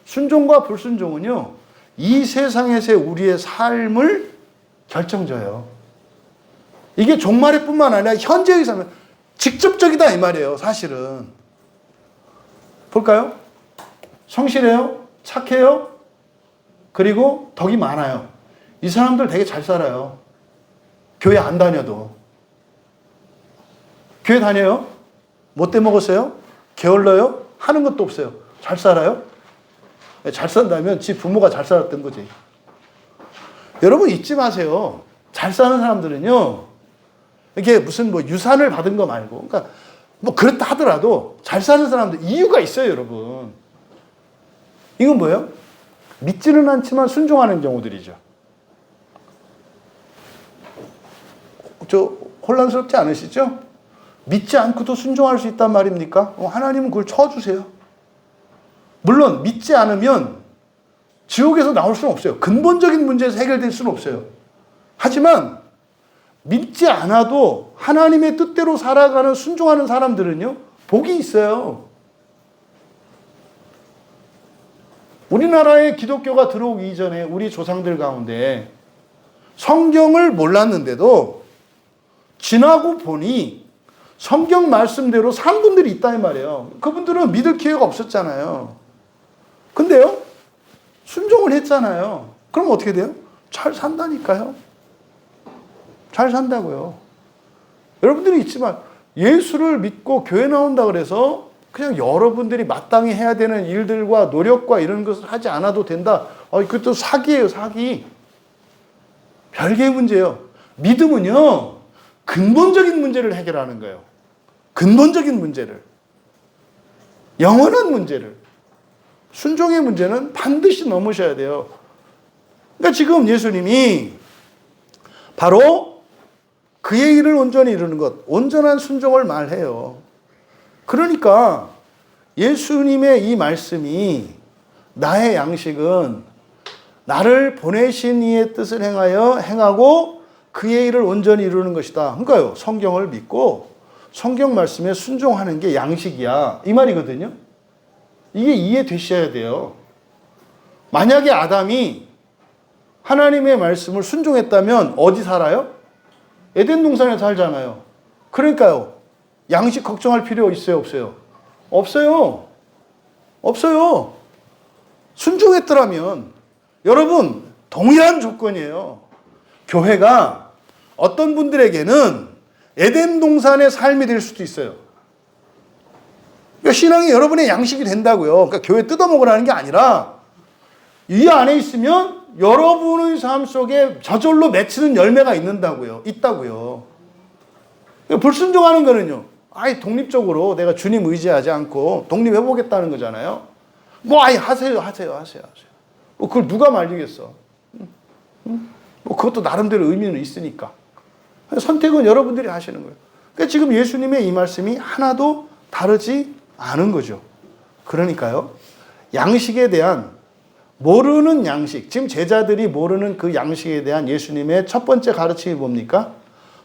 순종과 불순종은요, 이 세상에서의 우리의 삶을 결정져요. 이게 종말의 뿐만 아니라 현재의 삶은 직접적이다 이 말이에요, 사실은. 볼까요? 성실해요? 착해요? 그리고 덕이 많아요. 이 사람들 되게 잘 살아요. 교회 안 다녀도. 교회 다녀요? 못 떼먹었어요? 게을러요? 하는 것도 없어요. 잘 살아요? 잘 산다면 지 부모가 잘 살았던 거지. 여러분 잊지 마세요. 잘 사는 사람들은요, 이게 무슨 뭐 유산을 받은 거 말고, 그러니까 뭐 그렇다 하더라도 잘 사는 사람들 이유가 있어요, 여러분. 이건 뭐예요? 믿지는 않지만 순종하는 경우들이죠. 혼란스럽지 않으시죠? 믿지 않고도 순종할 수 있단 말입니까? 하나님은 그걸 쳐주세요. 물론 믿지 않으면 지옥에서 나올 수는 없어요. 근본적인 문제에서 해결될 수는 없어요. 하지만 믿지 않아도 하나님의 뜻대로 살아가는 순종하는 사람들은요, 복이 있어요. 우리나라에 기독교가 들어오기 이전에 우리 조상들 가운데 성경을 몰랐는데도 지나고 보니 성경 말씀대로 산 분들이 있다 이 말이에요. 그분들은 믿을 기회가 없었잖아요. 근데요, 순종을 했잖아요. 그럼 어떻게 돼요? 잘 산다니까요. 잘 산다고요. 여러분들이 있지만 예수를 믿고 교회 나온다 그래서 그냥 여러분들이 마땅히 해야 되는 일들과 노력과 이런 것을 하지 않아도 된다. 그것도 사기예요, 사기. 별개의 문제예요. 믿음은요, 근본적인 문제를 해결하는 거예요. 근본적인 문제를. 영원한 문제를. 순종의 문제는 반드시 넘으셔야 돼요. 그러니까 지금 예수님이 바로 그의 일을 온전히 이루는 것, 온전한 순종을 말해요. 그러니까 예수님의 이 말씀이 나의 양식은 나를 보내신 이의 뜻을 행하고 그의 일을 온전히 이루는 것이다. 그러니까요, 성경을 믿고 성경 말씀에 순종하는 게 양식이야, 이 말이거든요. 이게 이해되셔야 돼요. 만약에 아담이 하나님의 말씀을 순종했다면 어디 살아요? 에덴 동산에 살잖아요. 그러니까요, 양식 걱정할 필요 있어요, 없어요? 없어요. 없어요. 순종했더라면, 여러분, 동일한 조건이에요. 교회가 어떤 분들에게는 에덴 동산의 삶이 될 수도 있어요. 그러니까 신앙이 여러분의 양식이 된다고요. 그러니까 교회 뜯어먹으라는 게 아니라 이 안에 있으면 여러분의 삶 속에 저절로 맺히는 열매가 있다고요. 그러니까 불순종하는 거는요, 독립적으로 내가 주님 의지하지 않고 독립해보겠다는 거잖아요. 하세요. 그걸 누가 말리겠어? 그것도 나름대로 의미는 있으니까. 선택은 여러분들이 하시는 거예요. 그러니까 지금 예수님의 이 말씀이 하나도 다르지 않은 거죠. 그러니까요, 양식에 대한 모르는 양식, 지금 제자들이 모르는 그 양식에 대한 예수님의 첫 번째 가르침이 뭡니까?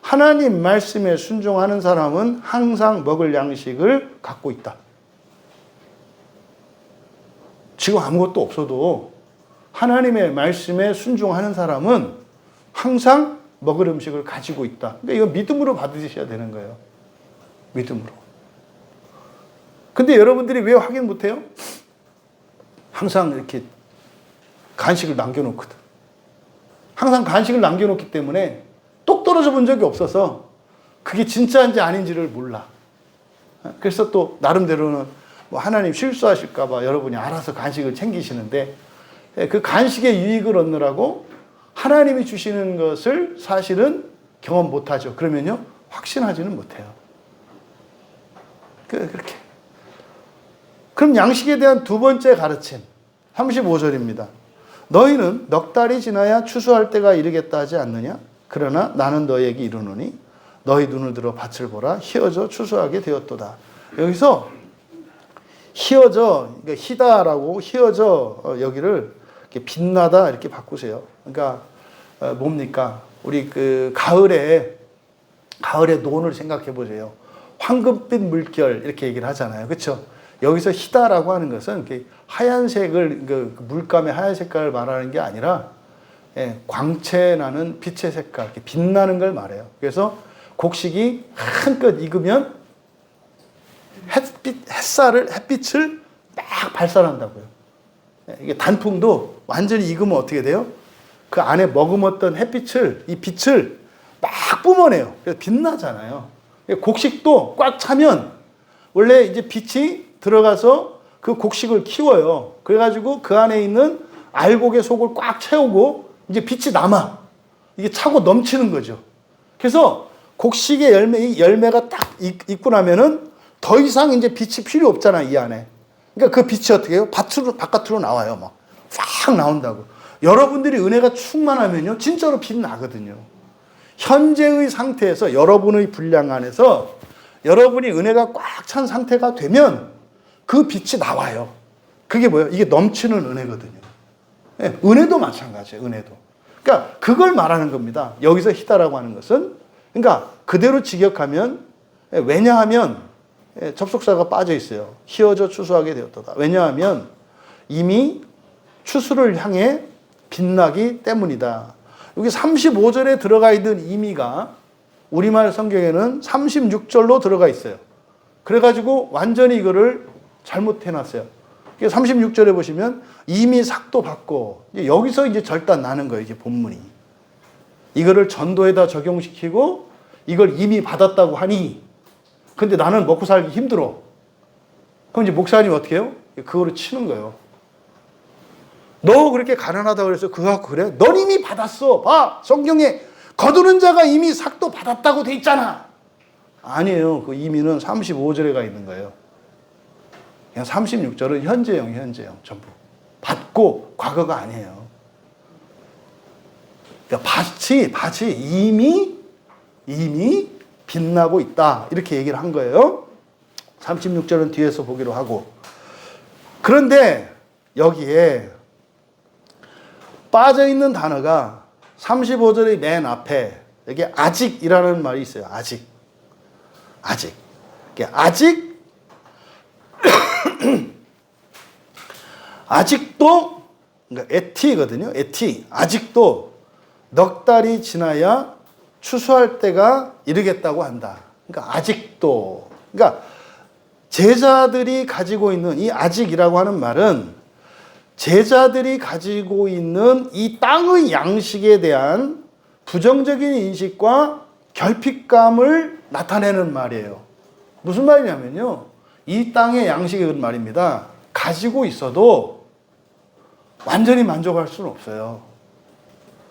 하나님 말씀에 순종하는 사람은 항상 먹을 양식을 갖고 있다. 지금 아무것도 없어도 하나님의 말씀에 순종하는 사람은 항상 먹을 음식을 가지고 있다. 그러니까 이건 믿음으로 받으셔야 되는 거예요. 믿음으로. 근데 여러분들이 왜 확인 못해요? 항상 이렇게 간식을 남겨놓거든. 항상 간식을 남겨놓기 때문에 똑 떨어져 본 적이 없어서 그게 진짜인지 아닌지를 몰라. 그래서 또 나름대로는 하나님 실수하실까봐 여러분이 알아서 간식을 챙기시는데, 그 간식의 유익을 얻느라고 하나님이 주시는 것을 사실은 경험 못하죠. 그러면요, 확신하지는 못해요. 그렇게. 그럼 양식에 대한 두 번째 가르침. 35절입니다. 너희는 넉 달이 지나야 추수할 때가 이르겠다 하지 않느냐? 그러나 나는 너희에게 이르노니 너희 눈을 들어 밭을 보라. 희어져 추수하게 되었도다. 여기서 희어져, 그러니까 희다라고 희어져 여기를 이렇게 빛나다 이렇게 바꾸세요. 그러니까 뭡니까? 우리 그 가을에 논을 생각해 보세요. 황금빛 물결 이렇게 얘기를 하잖아요. 그렇죠? 여기서 희다라고 하는 것은 이렇게 하얀색을 그 물감의 하얀 색깔을 말하는 게 아니라 광채 나는 빛의 색깔, 이렇게 빛나는 걸 말해요. 그래서 곡식이 한껏 익으면 햇빛을 막 발산한다고요. 이게 단풍도 완전히 익으면 어떻게 돼요? 그 안에 머금었던 이 빛을 막 뿜어내요. 그래서 빛나잖아요. 곡식도 꽉 차면 원래 이제 빛이 들어가서 그 곡식을 키워요. 그래가지고 그 안에 있는 알곡의 속을 꽉 채우고 이제 빛이 남아. 이게 차고 넘치는 거죠. 그래서 곡식의 열매가 딱 익고 나면은 더 이상 이제 빛이 필요 없잖아, 이 안에. 그러니까 그 빛이 어떻게 해요? 바깥으로 나와요. 막 팍 나온다고. 여러분들이 은혜가 충만하면요, 진짜로 빛 나거든요. 현재의 상태에서 여러분의 분량 안에서 여러분이 은혜가 꽉 찬 상태가 되면 그 빛이 나와요. 그게 뭐예요? 이게 넘치는 은혜거든요. 은혜도 마찬가지예요. 은혜도. 그러니까 그걸 말하는 겁니다. 여기서 희다라고 하는 것은. 그러니까 그대로 직역하면, 왜냐하면 접속사가 빠져 있어요. 희어져 추수하게 되었다. 왜냐하면 이미 추수를 향해 빛나기 때문이다. 여기 35절에 들어가 있는 의미가 우리말 성경에는 36절로 들어가 있어요. 그래가지고 완전히 이거를 잘못해놨어요. 36절에 보시면 이미 삭도 받고, 여기서 이제 절단 나는 거예요. 이게 본문이. 이거를 전도에다 적용시키고 이걸 이미 받았다고 하니, 근데 나는 먹고 살기 힘들어. 그럼 이제 목사님이 어떻게 해요? 그거를 치는 거예요. 너 그렇게 가난하다고 그래서 그거 그래? 넌 이미 받았어. 봐, 성경에 거두는 자가 이미 삭도 받았다고 돼 있잖아. 아니에요. 그 이미는 35절에 가 있는 거예요. 그냥 36절은 현재형 전부. 받고 과거가 아니에요. 그러니까 밭이 이미 빛나고 있다. 이렇게 얘기를 한 거예요. 36절은 뒤에서 보기로 하고. 그런데 여기에 빠져있는 단어가 35절의 맨 앞에 여기 아직이라는 말이 있어요. 아직. 아직도, 그러니까 에티거든요. 아직도 넉 달이 지나야 추수할 때가 이르겠다고 한다. 그러니까 아직도. 그러니까 제자들이 가지고 있는 이 아직이라고 하는 말은 제자들이 가지고 있는 이 땅의 양식에 대한 부정적인 인식과 결핍감을 나타내는 말이에요. 무슨 말이냐면요, 이 땅의 양식은 말입니다. 가지고 있어도 완전히 만족할 수는 없어요.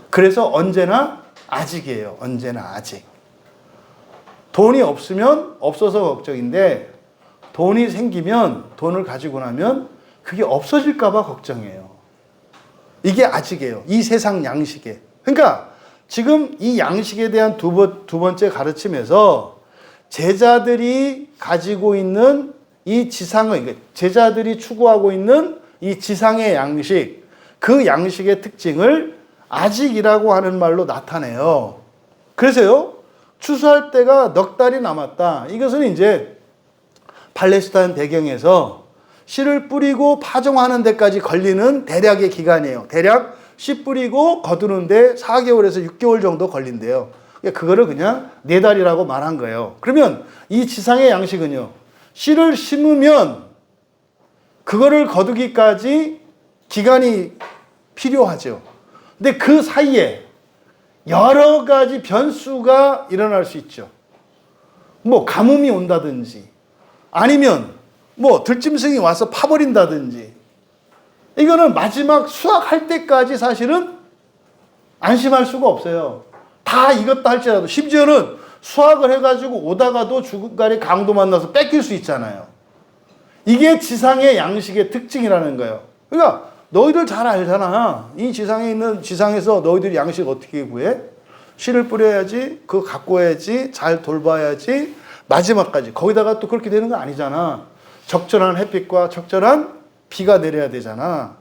그래서 언제나 아직이에요. 언제나 아직. 돈이 없으면 없어서 걱정인데, 돈이 생기면, 돈을 가지고 나면 그게 없어질까 봐 걱정이에요. 이게 아직이에요. 이 세상 양식에. 그러니까 지금 이 양식에 대한 두 번째 가르침에서 제자들이 가지고 있는 이 지상의, 그러니까 제자들이 추구하고 있는 이 지상의 양식, 그 양식의 특징을 아직이라고 하는 말로 나타내요. 그래서요, 추수할 때가 넉 달이 남았다. 이것은 이제 팔레스타인 배경에서 씨를 뿌리고 파종하는 데까지 걸리는 대략의 기간이에요. 대략 씨 뿌리고 거두는데 4개월에서 6개월 정도 걸린대요. 그거를 그냥 4달이라고 말한 거예요. 그러면 이 지상의 양식은요, 씨를 심으면 그거를 거두기까지 기간이 필요하죠. 근데 그 사이에 여러 가지 변수가 일어날 수 있죠. 뭐 가뭄이 온다든지, 아니면 뭐 들짐승이 와서 파버린다든지. 이거는 마지막 수확할 때까지 사실은 안심할 수가 없어요. 다 익었다 할지라도, 심지어는 수확을 해가지고 오다가도 중간에 강도 만나서 뺏길 수 있잖아요. 이게 지상의 양식의 특징이라는 거예요. 그러니까 너희들 잘 알잖아. 이 지상에서 너희들이 양식 어떻게 구해? 씨를 뿌려야지, 그거 갖고 와야지, 잘 돌봐야지, 마지막까지. 거기다가 또 그렇게 되는 거 아니잖아. 적절한 햇빛과 적절한 비가 내려야 되잖아.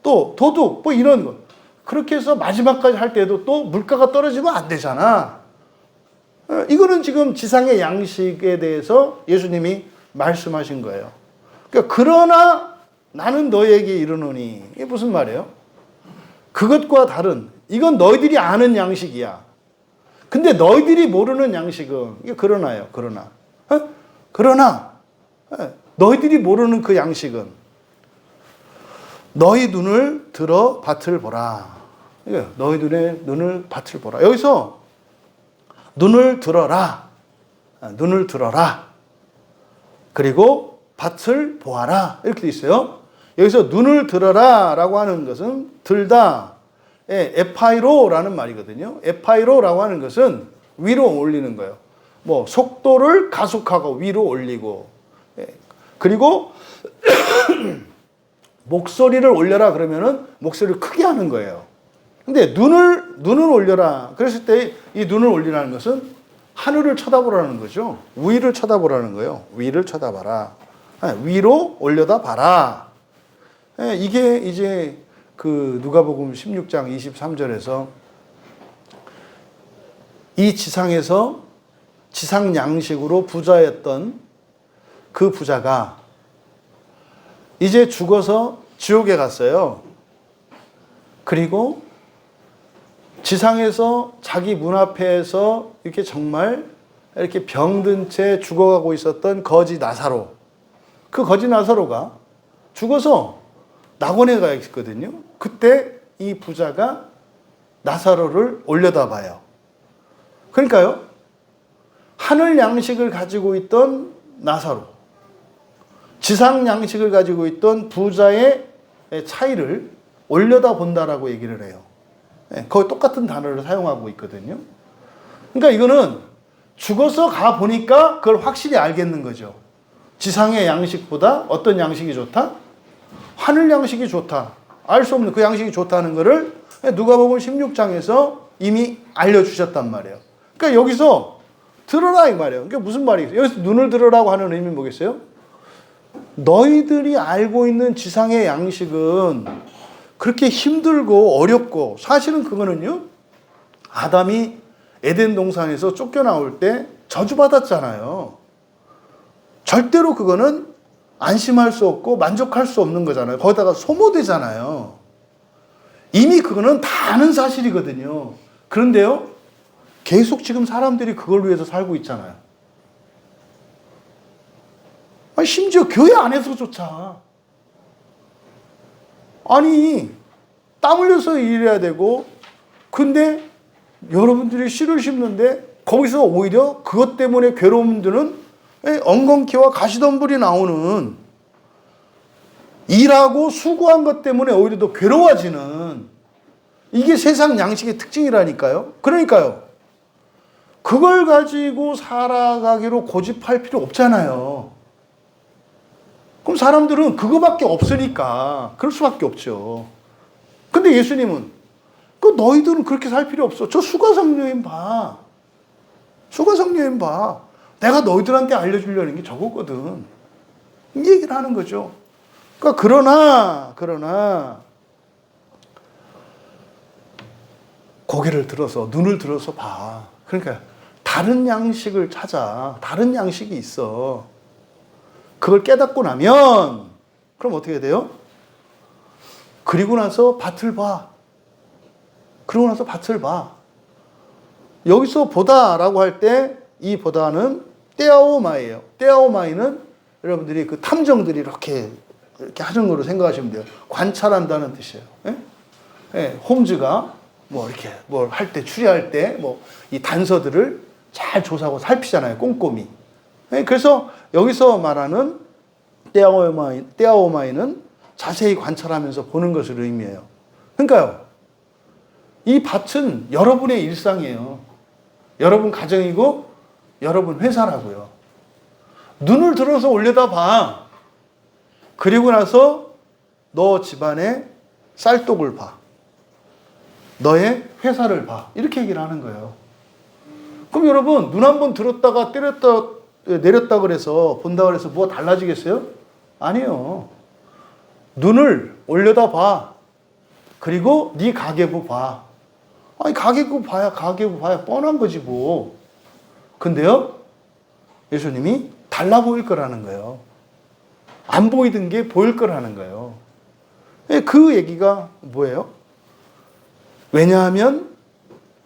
또 도둑 뭐 이런 거. 그렇게 해서 마지막까지 할 때도 또 물가가 떨어지면 안 되잖아. 이거는 지금 지상의 양식에 대해서 예수님이 말씀하신 거예요. 그러니까 그러나 나는 너희에게 이르노니, 이게 무슨 말이에요? 그것과 다른, 이건 너희들이 아는 양식이야. 근데 너희들이 모르는 양식은, 이게 그러나요, 그러나. 그러나 너희들이 모르는 그 양식은 너희 눈을 들어 밭을 보라. 이게 너희 눈을 밭을 보라. 여기서 눈을 들어라. 눈을 들어라. 그리고 밭을 보아라. 이렇게 돼 있어요. 여기서 눈을 들어라 라고 하는 것은 들다. 에파이로라는 말이거든요. 에파이로라고 하는 것은 위로 올리는 거예요. 뭐 속도를 가속하고 위로 올리고. 그리고 목소리를 올려라 그러면은 목소리를 크게 하는 거예요. 근데 눈을 올려라. 그랬을 때 이 눈을 올리라는 것은 하늘을 쳐다보라는 거죠. 위를 쳐다보라는 거예요. 위를 쳐다봐라. 위로 올려다 봐라. 이게 이제 그 누가복음 16장 23절에서 이 지상에서 지상 양식으로 부자였던 그 부자가 이제 죽어서 지옥에 갔어요. 그리고 지상에서 자기 문 앞에서 이렇게 정말 이렇게 병든 채 죽어가고 있었던 거지 나사로. 그 거지 나사로가 죽어서 낙원에 가 있거든요. 그때 이 부자가 나사로를 올려다 봐요. 그러니까요, 하늘 양식을 가지고 있던 나사로, 지상 양식을 가지고 있던 부자의 차이를 올려다 본다라고 얘기를 해요. 거의 똑같은 단어를 사용하고 있거든요. 그러니까 이거는 죽어서 가 보니까 그걸 확실히 알겠는 거죠. 지상의 양식보다 어떤 양식이 좋다? 하늘 양식이 좋다. 알 수 없는 그 양식이 좋다는 것을 누가복음 16장에서 이미 알려주셨단 말이에요. 그러니까 여기서 들어라 이 말이에요. 그러니까 무슨 말이겠어요? 여기서 눈을 들으라고 하는 의미는 뭐겠어요? 너희들이 알고 있는 지상의 양식은 그렇게 힘들고 어렵고, 사실은 그거는요, 아담이 에덴 동산에서 쫓겨나올 때 저주받았잖아요. 절대로 그거는 안심할 수 없고 만족할 수 없는 거잖아요. 거기다가 소모되잖아요. 이미 그거는 다 아는 사실이거든요. 그런데요, 계속 지금 사람들이 그걸 위해서 살고 있잖아요. 아니, 심지어 교회 안에서조차. 아니, 땀 흘려서 일해야 되고, 근데 여러분들이 씨를 심는데 거기서 오히려 그것 때문에 괴로움 드는 엉겅퀴와 가시덤불이 나오는, 일하고 수고한 것 때문에 오히려 더 괴로워지는, 이게 세상 양식의 특징이라니까요. 그러니까요, 그걸 가지고 살아가기로 고집할 필요 없잖아요. 그럼 사람들은 그거밖에 없으니까 그럴 수밖에 없죠. 근데 예수님은 너희들은 그렇게 살 필요 없어. 저 수가성여인 봐. 수가성여인 봐. 내가 너희들한테 알려주려는 게 저거거든. 이 얘기를 하는 거죠. 그러니까 그러나 고개를 들어서, 눈을 들어서 봐. 그러니까 다른 양식을 찾아. 다른 양식이 있어. 그걸 깨닫고 나면 그럼 어떻게 돼요? 그리고 나서 밭을 봐. 그러고 나서 밭을 봐. 여기서 보다라고 할 때 이 보다는 떼아오마이예요. 떼아오마이는 여러분들이 그 탐정들이 이렇게 하는 거로 생각하시면 돼요. 관찰한다는 뜻이에요. 예? 예, 홈즈가 뭐 이렇게 뭘 할 때, 추리할 때 뭐 이 단서들을 잘 조사하고 살피잖아요. 꼼꼼히. 예, 그래서 여기서 말하는 떼아오마이는 자세히 관찰하면서 보는 것을 의미해요. 그러니까요, 이 밭은 여러분의 일상이에요. 여러분 가정이고 여러분 회사라고요. 눈을 들어서 올려다 봐. 그리고 나서 너 집안에 쌀독을 봐. 너의 회사를 봐. 이렇게 얘기를 하는 거예요. 그럼 여러분, 눈 한 번 들었다가 내렸다 그래서 본다 그래서 뭐가 달라지겠어요? 아니요. 눈을 올려다 봐. 그리고 네 가계부 봐. 아니 가계부 봐야 뻔한 거지 뭐. 근데요, 예수님이 달라 보일 거라는 거예요. 안 보이던 게 보일 거라는 거예요. 그 얘기가 뭐예요? 왜냐하면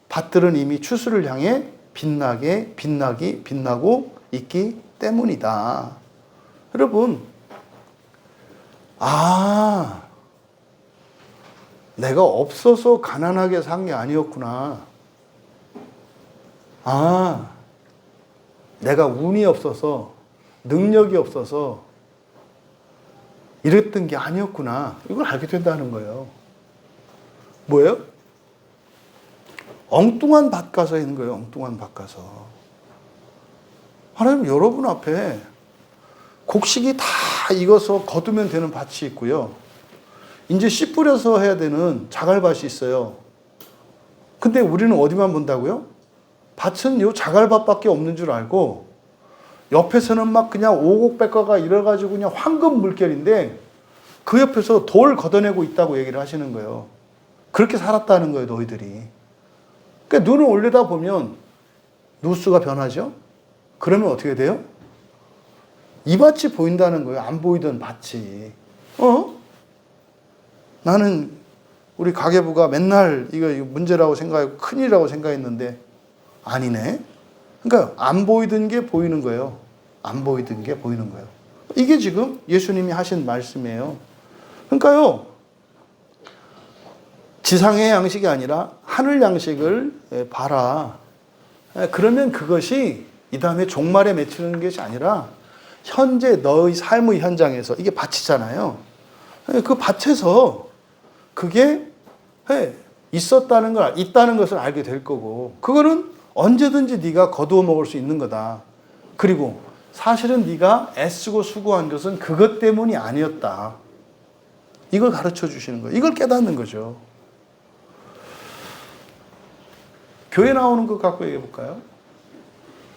밭들은 이미 추수를 향해 빛나고 있기 때문이다. 여러분, 내가 없어서 가난하게 산 게 아니었구나. 내가 운이 없어서, 능력이 없어서 이랬던 게 아니었구나. 이걸 알게 된다는 거예요. 뭐예요? 엉뚱한 밭 가서 있는 거예요. 엉뚱한 밭 가서. 하나님, 여러분 앞에 곡식이 다 익어서 거두면 되는 밭이 있고요. 이제 씨 뿌려서 해야 되는 자갈밭이 있어요. 근데 우리는 어디만 본다고요? 밭은 요 자갈밭밖에 없는 줄 알고 옆에서는 막 그냥 오곡백과가 이래가지고 그냥 황금 물결인데 그 옆에서 돌 걷어내고 있다고 얘기를 하시는 거예요. 그렇게 살았다는 거예요, 너희들이. 그러니까 눈을 올리다 보면 누수가 변하죠? 그러면 어떻게 돼요? 이 밭이 보인다는 거예요. 안 보이던 밭이. 나는 우리 가계부가 맨날 이거 문제라고 생각하고 큰일이라고 생각했는데 아니네. 그러니까 안 보이던 게 보이는 거예요. 안 보이던 게 보이는 거예요. 이게 지금 예수님이 하신 말씀이에요. 그러니까요, 지상의 양식이 아니라 하늘 양식을 봐라. 그러면 그것이 이 다음에 종말에 맺히는 것이 아니라 현재 너의 삶의 현장에서, 이게 밭이잖아요. 그 밭에서 그게 있다는 것을 알게 될 거고, 그거는 언제든지 네가 거두어 먹을 수 있는 거다. 그리고 사실은 네가 애쓰고 수고한 것은 그것 때문이 아니었다. 이걸 가르쳐 주시는 거예요. 이걸 깨닫는 거죠. 교회 나오는 것 갖고 얘기해 볼까요?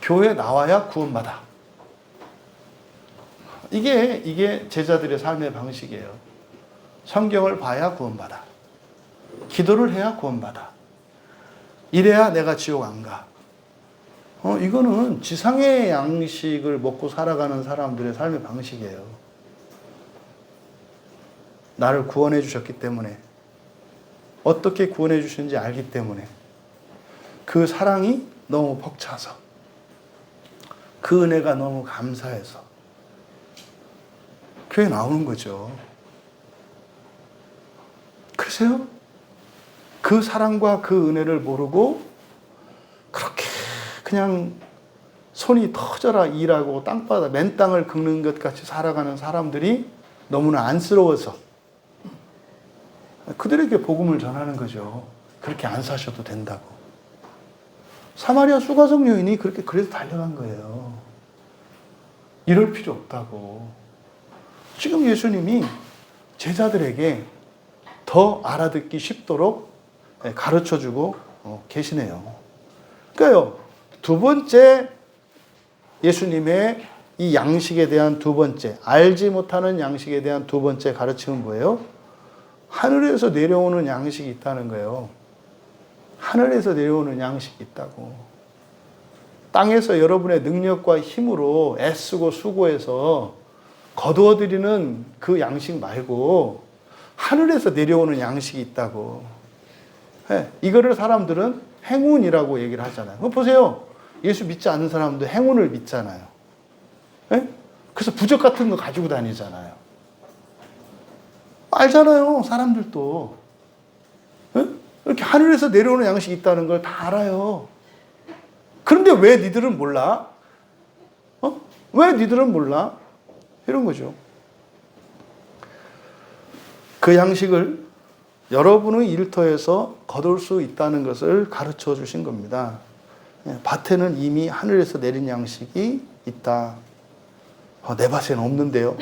교회 나와야 구원받아. 이게 제자들의 삶의 방식이에요. 성경을 봐야 구원받아. 기도를 해야 구원받아. 이래야 내가 지옥 안 가. 이거는 지상의 양식을 먹고 살아가는 사람들의 삶의 방식이에요. 나를 구원해 주셨기 때문에, 어떻게 구원해 주시는지 알기 때문에, 그 사랑이 너무 벅차서, 그 은혜가 너무 감사해서 교회 나오는 거죠. 그러세요? 그 사랑과 그 은혜를 모르고 그렇게 그냥 손이 터져라 일하고 땅바닥 맨 땅을 긁는 것 같이 살아가는 사람들이 너무나 안쓰러워서 그들에게 복음을 전하는 거죠. 그렇게 안 사셔도 된다고. 사마리아 수가성 여인이 그래서 달려간 거예요. 이럴 필요 없다고. 지금 예수님이 제자들에게 더 알아듣기 쉽도록 가르쳐주고 계시네요. 그러니까요, 두 번째 예수님의 이 양식에 대한 두 번째, 알지 못하는 양식에 대한 두 번째 가르침은 뭐예요? 하늘에서 내려오는 양식이 있다는 거예요. 하늘에서 내려오는 양식이 있다고. 땅에서 여러분의 능력과 힘으로 애쓰고 수고해서 거두어들이는 그 양식 말고 하늘에서 내려오는 양식이 있다고. 이거를 사람들은 행운이라고 얘기를 하잖아요. 보세요. 예수 믿지 않는 사람도 행운을 믿잖아요. 그래서 부적 같은 거 가지고 다니잖아요. 알잖아요, 사람들도. 이렇게 하늘에서 내려오는 양식이 있다는 걸 다 알아요. 그런데 왜 니들은 몰라? 왜 니들은 몰라? 이런 거죠. 그 양식을 여러분의 일터에서 거둘 수 있다는 것을 가르쳐 주신 겁니다. 밭에는 이미 하늘에서 내린 양식이 있다. 내 밭에는 없는데요.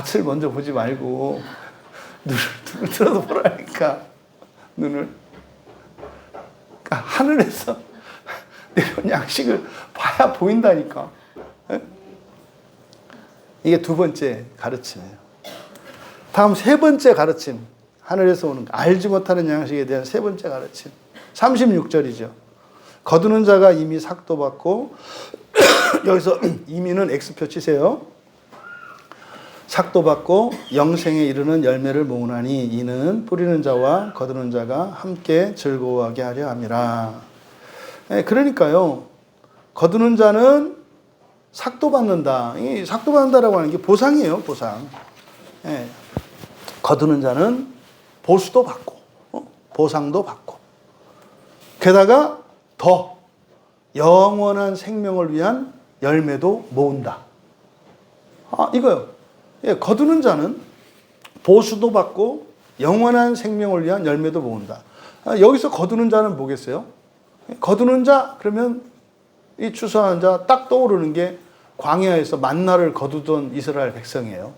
밭을 먼저 보지 말고 눈을 들어서 보라니까. 눈을. 그러니까 하늘에서 내려온 양식을 봐야 보인다니까. 예? 이게 두 번째 가르침이에요. 다음 세 번째 가르침. 하늘에서 오는 알지 못하는 양식에 대한 세 번째 가르침. 36절이죠. 거두는 자가 이미 삭도 받고 여기서 이미는 X표 치세요. 삭도 받고 영생에 이르는 열매를 모으나니 이는 뿌리는 자와 거두는 자가 함께 즐거워하게 하려 함이라. 그러니까요. 거두는 자는 삭도 받는다. 이 삭도 받는다라고 하는 게 보상이에요. 보상. 거두는 자는 보수도 받고 보상도 받고 게다가 더 영원한 생명을 위한 열매도 모은다. 이거요. 거두는 자는 보수도 받고 영원한 생명을 위한 열매도 모은다. 여기서 거두는 자는 뭐겠어요? 거두는 자 그러면 이 추수하는 자 딱 떠오르는 게 광야에서 만나를 거두던 이스라엘 백성이에요.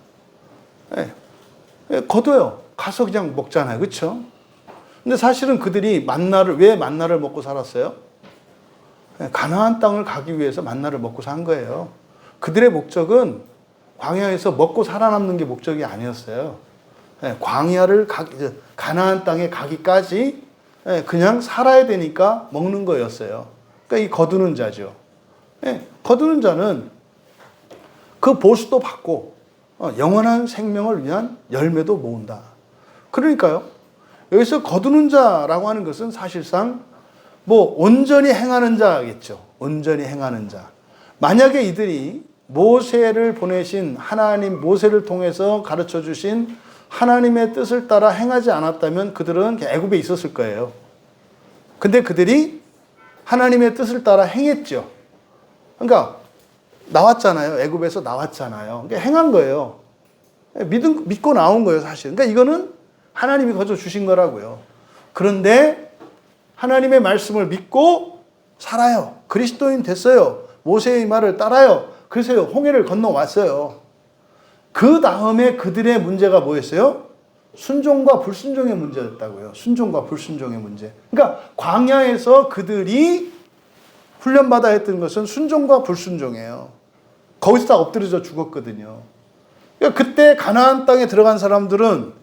거둬요. 가서 그냥 먹잖아요. 그렇죠? 근데 사실은 그들이 왜 만나를 먹고 살았어요? 가나안 땅을 가기 위해서 만나를 먹고 산 거예요. 그들의 목적은 광야에서 먹고 살아남는 게 목적이 아니었어요. 가나안 땅에 가기까지 그냥 살아야 되니까 먹는 거였어요. 그러니까 이 거두는 자죠. 거두는 자는 그 보수도 받고 영원한 생명을 위한 열매도 모은다. 그러니까요. 여기서 거두는 자라고 하는 것은 사실상 온전히 행하는 자겠죠. 온전히 행하는 자. 만약에 이들이 모세를 보내신 하나님, 모세를 통해서 가르쳐 주신 하나님의 뜻을 따라 행하지 않았다면 그들은 애굽에 있었을 거예요. 근데 그들이 하나님의 뜻을 따라 행했죠. 그러니까 나왔잖아요. 애굽에서 나왔잖아요. 그러니까 행한 거예요. 믿고 나온 거예요, 사실. 그러니까 이거는 하나님이 거저 주신 거라고요. 그런데 하나님의 말씀을 믿고 살아요. 그리스도인 됐어요. 모세의 말을 따라요. 그래서 홍해를 건너왔어요. 그 다음에 그들의 문제가 뭐였어요? 순종과 불순종의 문제였다고요. 순종과 불순종의 문제. 그러니까 광야에서 그들이 훈련받아 했던 것은 순종과 불순종이에요. 거기서 다 엎드려져 죽었거든요. 그러니까 그때 가나안 땅에 들어간 사람들은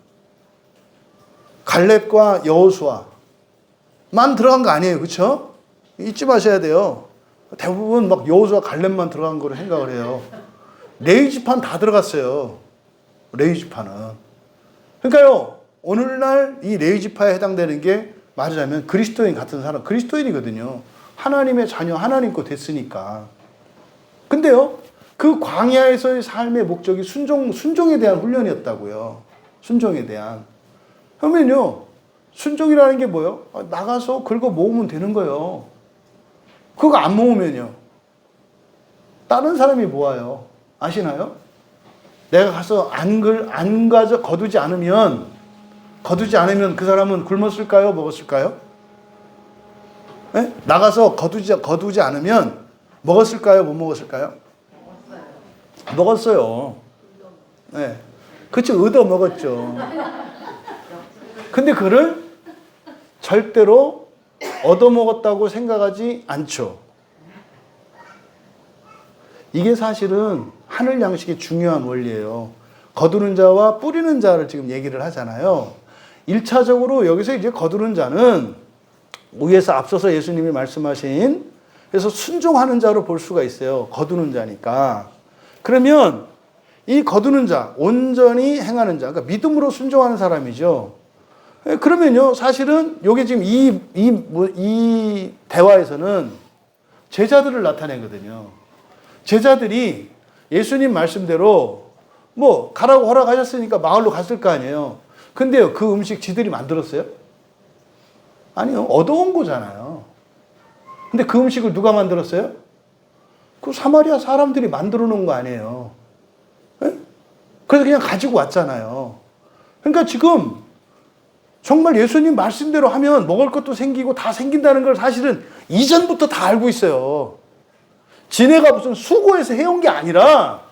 갈렙과 여호수아만 들어간 거 아니에요. 그렇죠? 잊지 마셔야 돼요. 대부분 막 여호수아 갈렙만 들어간 거로 생각을 해요. 레위 지파는 다 들어갔어요. 레위 지파는. 그러니까요. 오늘날 이 레위 지파에 해당되는 게 말하자면 그리스도인 같은 사람, 그리스도인이거든요. 하나님의 자녀, 하나님 거 됐으니까. 근데요. 그 광야에서의 삶의 목적이 순종에 대한 훈련이었다고요. 순종에 대한. 그러면요. 순종이라는 게 뭐예요? 나가서 긁어 모으면 되는 거예요. 그거 안 모으면요. 다른 사람이 모아요. 아시나요? 내가 가서 거두지 않으면 그 사람은 굶었을까요? 먹었을까요? 네? 나가서 거두지 않으면 먹었을까요? 못 먹었을까요? 먹었어요. 네. 그쵸, 얻어 먹었죠. 근데 그를 절대로 얻어먹었다고 생각하지 않죠. 이게 사실은 하늘 양식의 중요한 원리예요. 거두는 자와 뿌리는 자를 지금 얘기를 하잖아요. 1차적으로 여기서 이제 거두는 자는 위에서 앞서서 예수님이 말씀하신 그래서 순종하는 자로 볼 수가 있어요. 거두는 자니까. 그러면 이 거두는 자, 온전히 행하는 자, 그러니까 믿음으로 순종하는 사람이죠. 그러면요, 사실은 이게 지금 이 대화에서는 제자들을 나타내거든요. 제자들이 예수님 말씀대로 가라고 허락하셨으니까 마을로 갔을 거 아니에요. 근데요, 그 음식 지들이 만들었어요? 아니요, 얻어온 거잖아요. 근데 그 음식을 누가 만들었어요? 그 사마리아 사람들이 만들어 놓은 거 아니에요. 네? 그래서 그냥 가지고 왔잖아요. 그러니까 지금 정말 예수님 말씀대로 하면 먹을 것도 생기고 다 생긴다는 걸 사실은 이전부터 다 알고 있어요. 지네가 무슨 수고해서 해온 게 아니라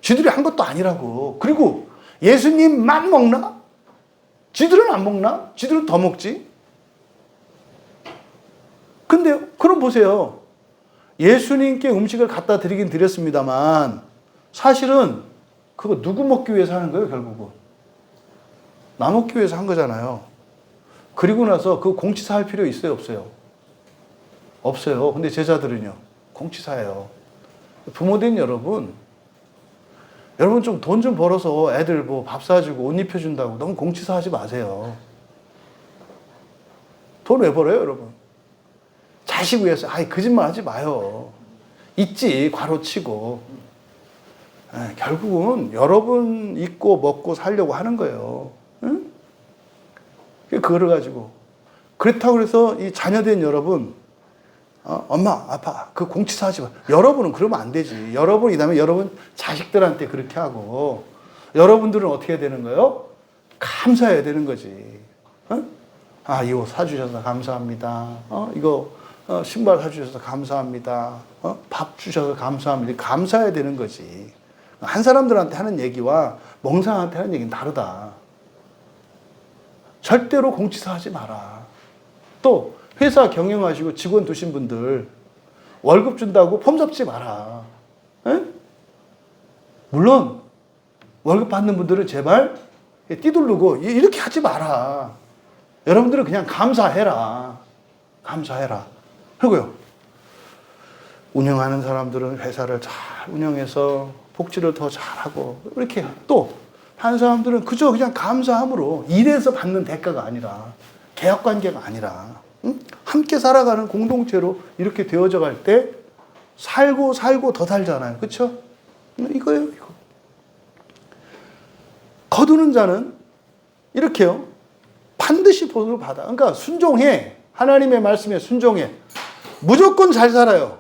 쥐들이 한 것도 아니라고. 그리고 예수님만 먹나? 쥐들은 안 먹나? 쥐들은 더 먹지. 근데요, 그럼 보세요. 예수님께 음식을 갖다 드리긴 드렸습니다만 사실은 그거 누구 먹기 위해서 하는 거예요, 결국은? 나 먹기 위해서 한 거잖아요. 그리고 나서 그 공치사 할 필요 있어요, 없어요? 없어요. 근데 제자들은요, 공치사예요. 부모된 여러분 좀 돈 좀 벌어서 애들 뭐 밥 사주고 옷 입혀준다고 너무 공치사 하지 마세요. 돈 왜 벌어요, 여러분? 자식 위해서. 아이, 거짓말 하지 마요. 있지, 괄호치고. 결국은 여러분 있고 먹고 살려고 하는 거예요. 응? 그거를 가지고. 그렇다고 해서 이 자녀된 여러분, 엄마, 아빠, 그 공치사 하지 마. 여러분은 그러면 안 되지. 여러분이 다음에 여러분 자식들한테 그렇게 하고, 여러분들은 어떻게 해야 되는 거예요? 감사해야 되는 거지. 아, 이거 사주셔서 감사합니다. 이거 신발 사주셔서 감사합니다. 밥 주셔서 감사합니다. 감사해야 되는 거지. 한 사람들한테 하는 얘기와 멍상한테 하는 얘기는 다르다. 절대로 공치사 하지 마라. 또 회사 경영하시고 직원 두신 분들 월급 준다고 폼 잡지 마라. 에? 물론 월급 받는 분들은 제발 띠두르고 이렇게 하지 마라. 여러분들은 그냥 감사해라. 감사해라. 그리고요, 운영하는 사람들은 회사를 잘 운영해서 복지를 더 잘하고, 이렇게 또 한 사람들은 그저 그냥 감사함으로 일해서 받는 대가가 아니라, 계약관계가 아니라, 응? 함께 살아가는 공동체로 이렇게 되어져 갈 때 살고 더 살잖아요. 그렇죠? 이거예요, 이거. 거두는 자는 이렇게요, 반드시 보응을 받아. 그러니까 순종해. 하나님의 말씀에 순종해. 무조건 잘 살아요.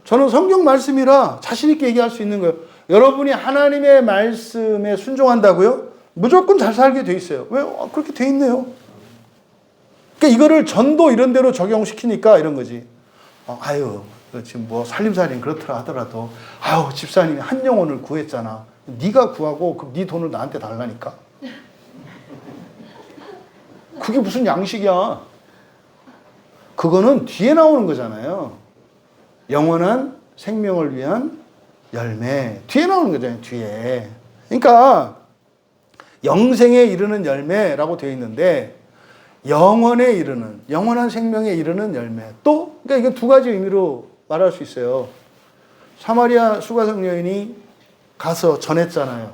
저는 성경 말씀이라 자신 있게 얘기할 수 있는 거예요. 여러분이 하나님의 말씀에 순종한다고요? 무조건 잘 살게 돼 있어요. 왜? 그렇게 돼 있네요. 그러니까 이거를 전도 이런 데로 적용시키니까 이런 거지. 아유, 지금 뭐 살림살이는 그렇더라 하더라도, 아유, 집사님이 한 영혼을 구했잖아. 네가 구하고 그럼 네 돈을 나한테 달라니까. 그게 무슨 양식이야? 그거는 뒤에 나오는 거잖아요. 영원한 생명을 위한 열매. 뒤에 나오는 거잖아요, 뒤에. 그러니까 영생에 이르는 열매라고 되어 있는데, 영원에 이르는, 영원한 생명에 이르는 열매. 또, 그러니까 이건 두 가지 의미로 말할 수 있어요. 사마리아 수가성 여인이 가서 전했잖아요.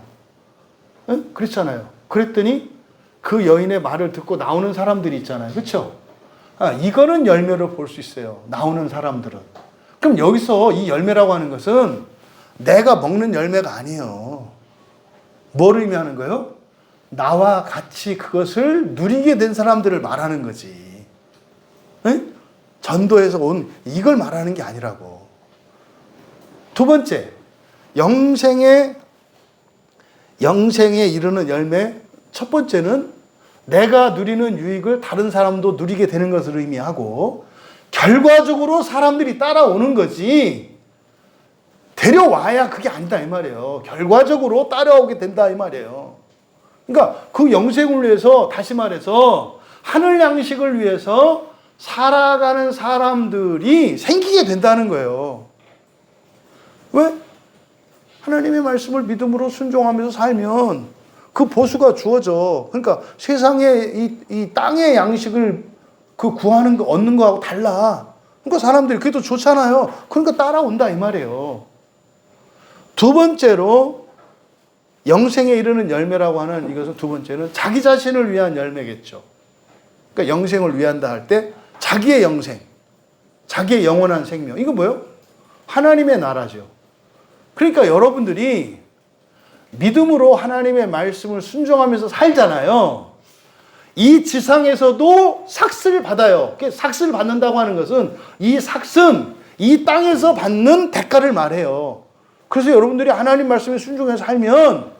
응? 그랬잖아요. 그랬더니 그 여인의 말을 듣고 나오는 사람들이 있잖아요. 그렇죠? 이거는 열매로 볼 수 있어요. 나오는 사람들은. 그럼 여기서 이 열매라고 하는 것은 내가 먹는 열매가 아니에요. 뭘 의미하는 거예요? 나와 같이 그것을 누리게 된 사람들을 말하는 거지. 응? 전도에서 온 이걸 말하는 게 아니라고. 두 번째, 영생에 이르는 열매. 첫 번째는 내가 누리는 유익을 다른 사람도 누리게 되는 것을 의미하고, 결과적으로 사람들이 따라오는 거지, 데려와야 그게 아니다 이 말이에요. 결과적으로 따라오게 된다 이 말이에요. 그러니까 그 영생을 위해서, 다시 말해서 하늘 양식을 위해서 살아가는 사람들이 생기게 된다는 거예요. 왜? 하나님의 말씀을 믿음으로 순종하면서 살면 그 보수가 주어져. 그러니까 세상에 이 땅의 양식을 그 구하는 거, 얻는 거하고 달라. 그러니까 사람들이 그게 더 좋잖아요. 그러니까 따라온다 이 말이에요. 두 번째로 영생에 이르는 열매라고 하는 이것은, 두 번째는 자기 자신을 위한 열매겠죠. 그러니까 영생을 위한다 할 때 자기의 영생, 자기의 영원한 생명. 이거 뭐예요? 하나님의 나라죠. 그러니까 여러분들이 믿음으로 하나님의 말씀을 순종하면서 살잖아요. 이 지상에서도 삭스를 받아요. 삭스를 받는다고 하는 것은 이 삭스는 이 땅에서 받는 대가를 말해요. 그래서 여러분들이 하나님 말씀에 순종해서 살면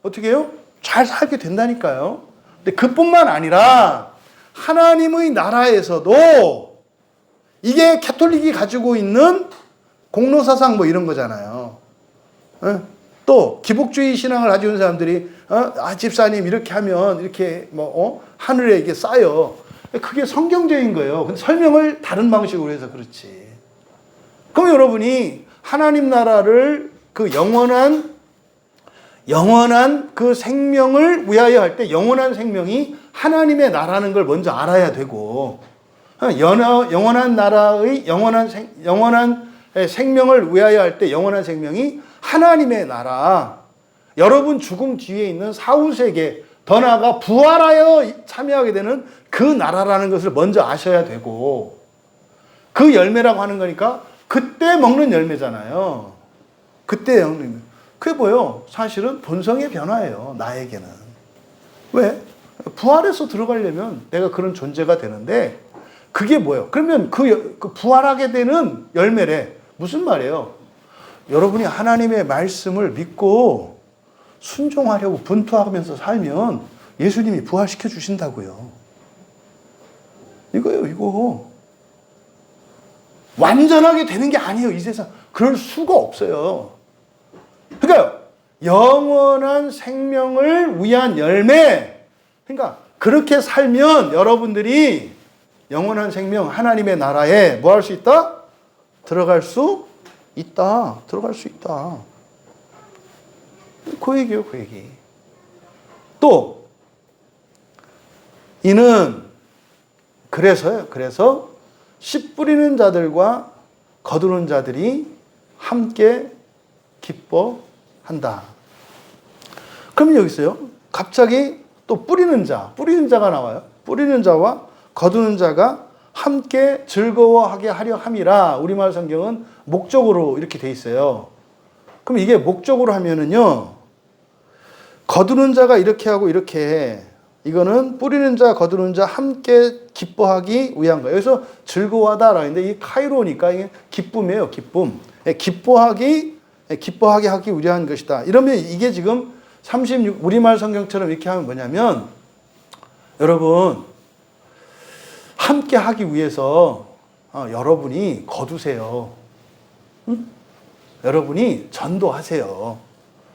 어떻게 해요? 잘 살게 된다니까요. 근데 그뿐만 아니라 하나님의 나라에서도, 이게 캐톨릭이 가지고 있는 공로사상 뭐 이런 거잖아요. 또 기복주의 신앙을 가지고 있는 사람들이 집사님 이렇게 하면 이렇게 하늘에 이게 쌓여. 그게 성경적인 거예요. 근데 설명을 다른 방식으로 해서 그렇지. 그럼 여러분이 하나님 나라를 그 영원한 그 생명을 위하여 할 때 영원한 생명이 하나님의 나라는 걸 먼저 알아야 되고, 영원한 나라의 영원한 생명을 위하여 할 때 영원한 생명이 하나님의 나라, 여러분 죽음 뒤에 있는 사후세계, 더 나아가 부활하여 참여하게 되는 그 나라라는 것을 먼저 아셔야 되고, 그 열매라고 하는 거니까 그때 먹는 열매잖아요. 그때 열매. 그게 뭐예요? 사실은 본성의 변화예요. 나에게는. 왜? 부활해서 들어가려면 내가 그런 존재가 되는데, 그게 뭐예요? 그러면 그 부활하게 되는 열매래. 무슨 말이에요? 여러분이 하나님의 말씀을 믿고 순종하려고 분투하면서 살면 예수님이 부활시켜 주신다고요. 이거예요, 이거. 완전하게 되는 게 아니에요, 이 세상. 그럴 수가 없어요. 그러니까 영원한 생명을 위한 열매. 그러니까 그렇게 살면 여러분들이 영원한 생명, 하나님의 나라에 뭐 할 수 있다? 들어갈 수 있다. 들어갈 수 있다. 그 얘기예요, 그 얘기. 또 이는 그래서요. 그래서 씨 뿌리는 자들과 거두는 자들이 함께 기뻐한다. 그럼 여기 있어요. 갑자기 또 뿌리는 자가 나와요. 뿌리는 자와 거두는 자가 함께 즐거워하게 하려 함이라. 우리말 성경은 목적으로 이렇게 돼 있어요. 그럼 이게 목적으로 하면은요, 거두는 자가 이렇게 하고 이렇게 해. 이거는 뿌리는 자, 거두는 자 함께 기뻐하기 위한 거예요. 여기서 즐거워하다라고 했는데 이 카이로니까 이게 기쁨이에요, 기쁨. 기뻐하게 하기 위한 것이다. 이러면 이게 지금 36 우리말 성경처럼 이렇게 하면 뭐냐면, 여러분 함께 하기 위해서 여러분이 거두세요. 응? 여러분이 전도하세요.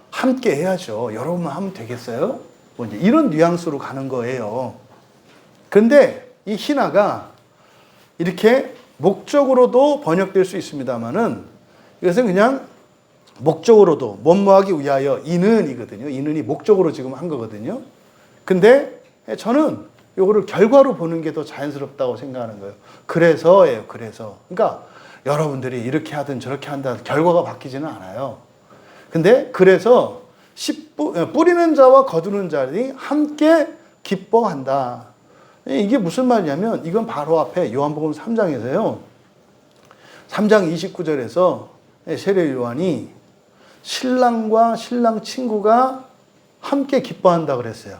함께 해야죠. 여러분만 하면 되겠어요? 뭐 이제 이런 뉘앙스로 가는 거예요. 그런데 이 희나가 이렇게 목적으로도 번역될 수 있습니다만은, 이것은 그냥 목적으로도 뭐뭐하기 위하여 이는이거든요. 이는이 목적으로 지금 한 거거든요. 근데 저는 요거를 결과로 보는 게 더 자연스럽다고 생각하는 거예요. 그래서예요. 그래서. 그러니까 여러분들이 이렇게 하든 저렇게 한다 결과가 바뀌지는 않아요. 근데 그래서 뿌리는 자와 거두는 자들이 함께 기뻐한다. 이게 무슨 말이냐면, 이건 바로 앞에 요한복음 3장에서요. 3장 29절에서 세례 요한이 신랑과 신랑 친구가 함께 기뻐한다 그랬어요.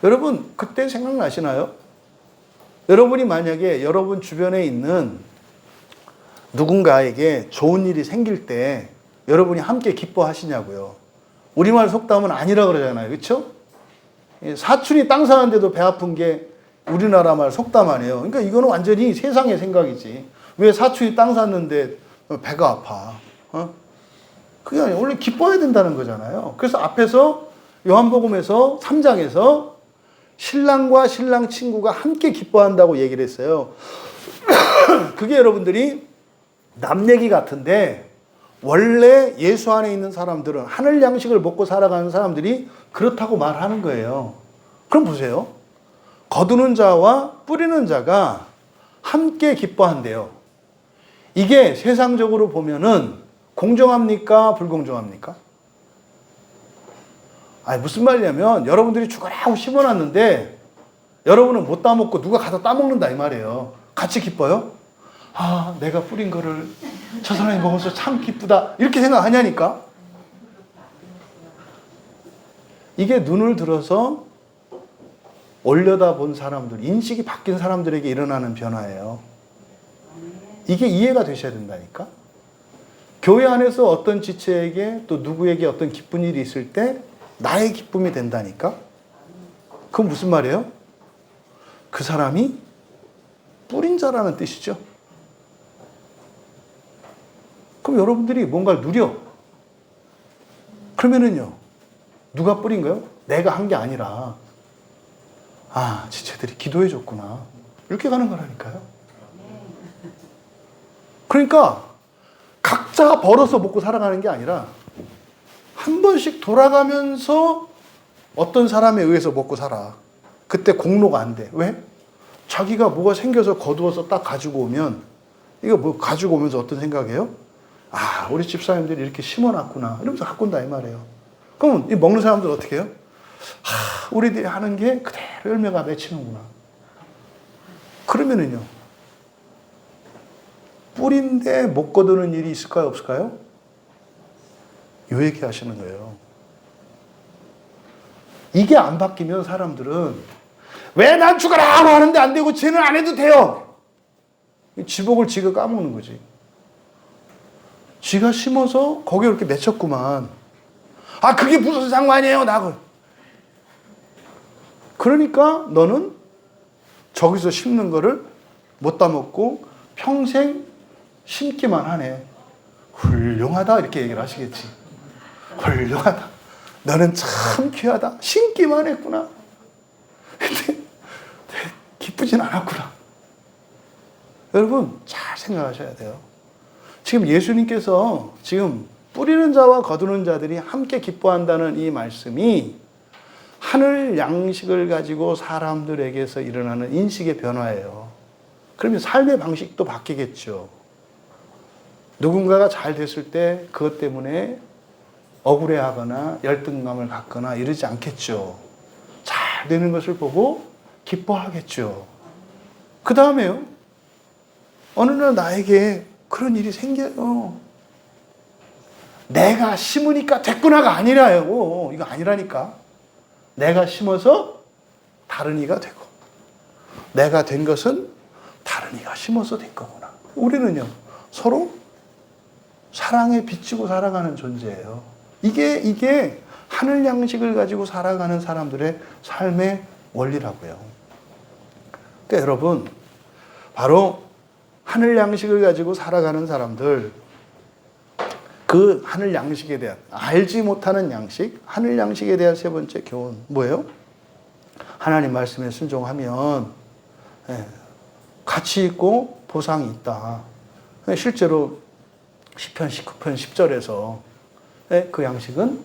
여러분 그때 생각나시나요? 여러분이 만약에 여러분 주변에 있는 누군가에게 좋은 일이 생길 때 여러분이 함께 기뻐하시냐고요. 우리말 속담은 아니라 그러잖아요. 그렇죠? 사촌이 땅 사는데도 배 아픈 게 우리나라 말 속담 아니에요. 그러니까 이거는 완전히 세상의 생각이지. 왜 사촌이 땅 샀는데 배가 아파? 그게 아니에요. 원래 기뻐해야 된다는 거잖아요. 그래서 앞에서 요한복음에서 3장에서 신랑과 신랑 친구가 함께 기뻐한다고 얘기를 했어요. 그게 여러분들이 남 얘기 같은데, 원래 예수 안에 있는 사람들은, 하늘 양식을 먹고 살아가는 사람들이 그렇다고 말하는 거예요. 그럼 보세요. 거두는 자와 뿌리는 자가 함께 기뻐한대요. 이게 세상적으로 보면은 공정합니까? 불공정합니까? 아니, 무슨 말이냐면, 여러분들이 죽으라고 심어놨는데 여러분은 못 따먹고 누가 가서 따먹는다 이 말이에요. 같이 기뻐요? 아, 내가 뿌린 거를 저 사람이 먹어서 참 기쁘다 이렇게 생각하냐니까. 이게 눈을 들어서 올려다본 사람들, 인식이 바뀐 사람들에게 일어나는 변화예요. 이게 이해가 되셔야 된다니까. 교회 안에서 어떤 지체에게 또 누구에게 어떤 기쁜 일이 있을 때 나의 기쁨이 된다니까. 그건 무슨 말이에요? 그 사람이 뿌린 자라는 뜻이죠. 그럼 여러분들이 뭔가를 누려. 그러면은요, 누가 뿌린 거요? 내가 한 게 아니라, 지체들이 기도해 줬구나. 이렇게 가는 거라니까요. 그러니까 각자 벌어서 먹고 살아가는 게 아니라 한 번씩 돌아가면서 어떤 사람에 의해서 먹고 살아. 그때 공로가 안 돼. 왜? 자기가 뭐가 생겨서 거두어서 딱 가지고 오면, 이거 뭐 가지고 오면서 어떤 생각이에요? 우리 집사님들이 이렇게 심어놨구나. 이러면서 갖고 온다 이 말이에요. 그러면 이 먹는 사람들 어떻게 해요? 우리들이 하는 게 그대로 열매가 맺히는구나. 그러면은요, 뿌린데 못 거두는 일이 있을까요? 없을까요? 요 얘기 하시는 거예요. 이게 안 바뀌면 사람들은 왜 난 죽어라 하는데 안 되고 쟤는 안 해도 돼요. 지복을 지가 까먹는 거지. 지가 심어서 거기에 이렇게 맺혔구만. 그게 무슨 상관이에요, 나하고. 그러니까 너는 저기서 심는 거를 못 따먹고 평생 심기만 하네. 훌륭하다 이렇게 얘기를 하시겠지. 훌륭하다. 너는 참 귀하다. 심기만 했구나. 근데 기쁘진 않았구나. 여러분 잘 생각하셔야 돼요. 지금 예수님께서 지금 뿌리는 자와 거두는 자들이 함께 기뻐한다는 이 말씀이 하늘 양식을 가지고 사람들에게서 일어나는 인식의 변화예요. 그러면 삶의 방식도 바뀌겠죠. 누군가가 잘 됐을 때 그것 때문에 억울해하거나 열등감을 갖거나 이러지 않겠죠. 잘 되는 것을 보고 기뻐하겠죠. 그 다음에요, 어느 날 나에게 그런 일이 생겨요. 내가 심으니까 됐구나가 아니라요. 이거 아니라니까. 내가 심어서 다른 이가 되고, 내가 된 것은 다른 이가 심어서 된 거구나. 우리는요, 서로 사랑에 비치고 살아가는 존재예요. 이게 하늘 양식을 가지고 살아가는 사람들의 삶의 원리라고요. 그러니까 여러분, 바로 하늘 양식을 가지고 살아가는 사람들, 그 하늘 양식에 대한, 알지 못하는 양식, 하늘 양식에 대한 세 번째 교훈 뭐예요? 하나님 말씀에 순종하면 가치 있고 보상이 있다. 실제로 시편 19편 10절에서 그 양식은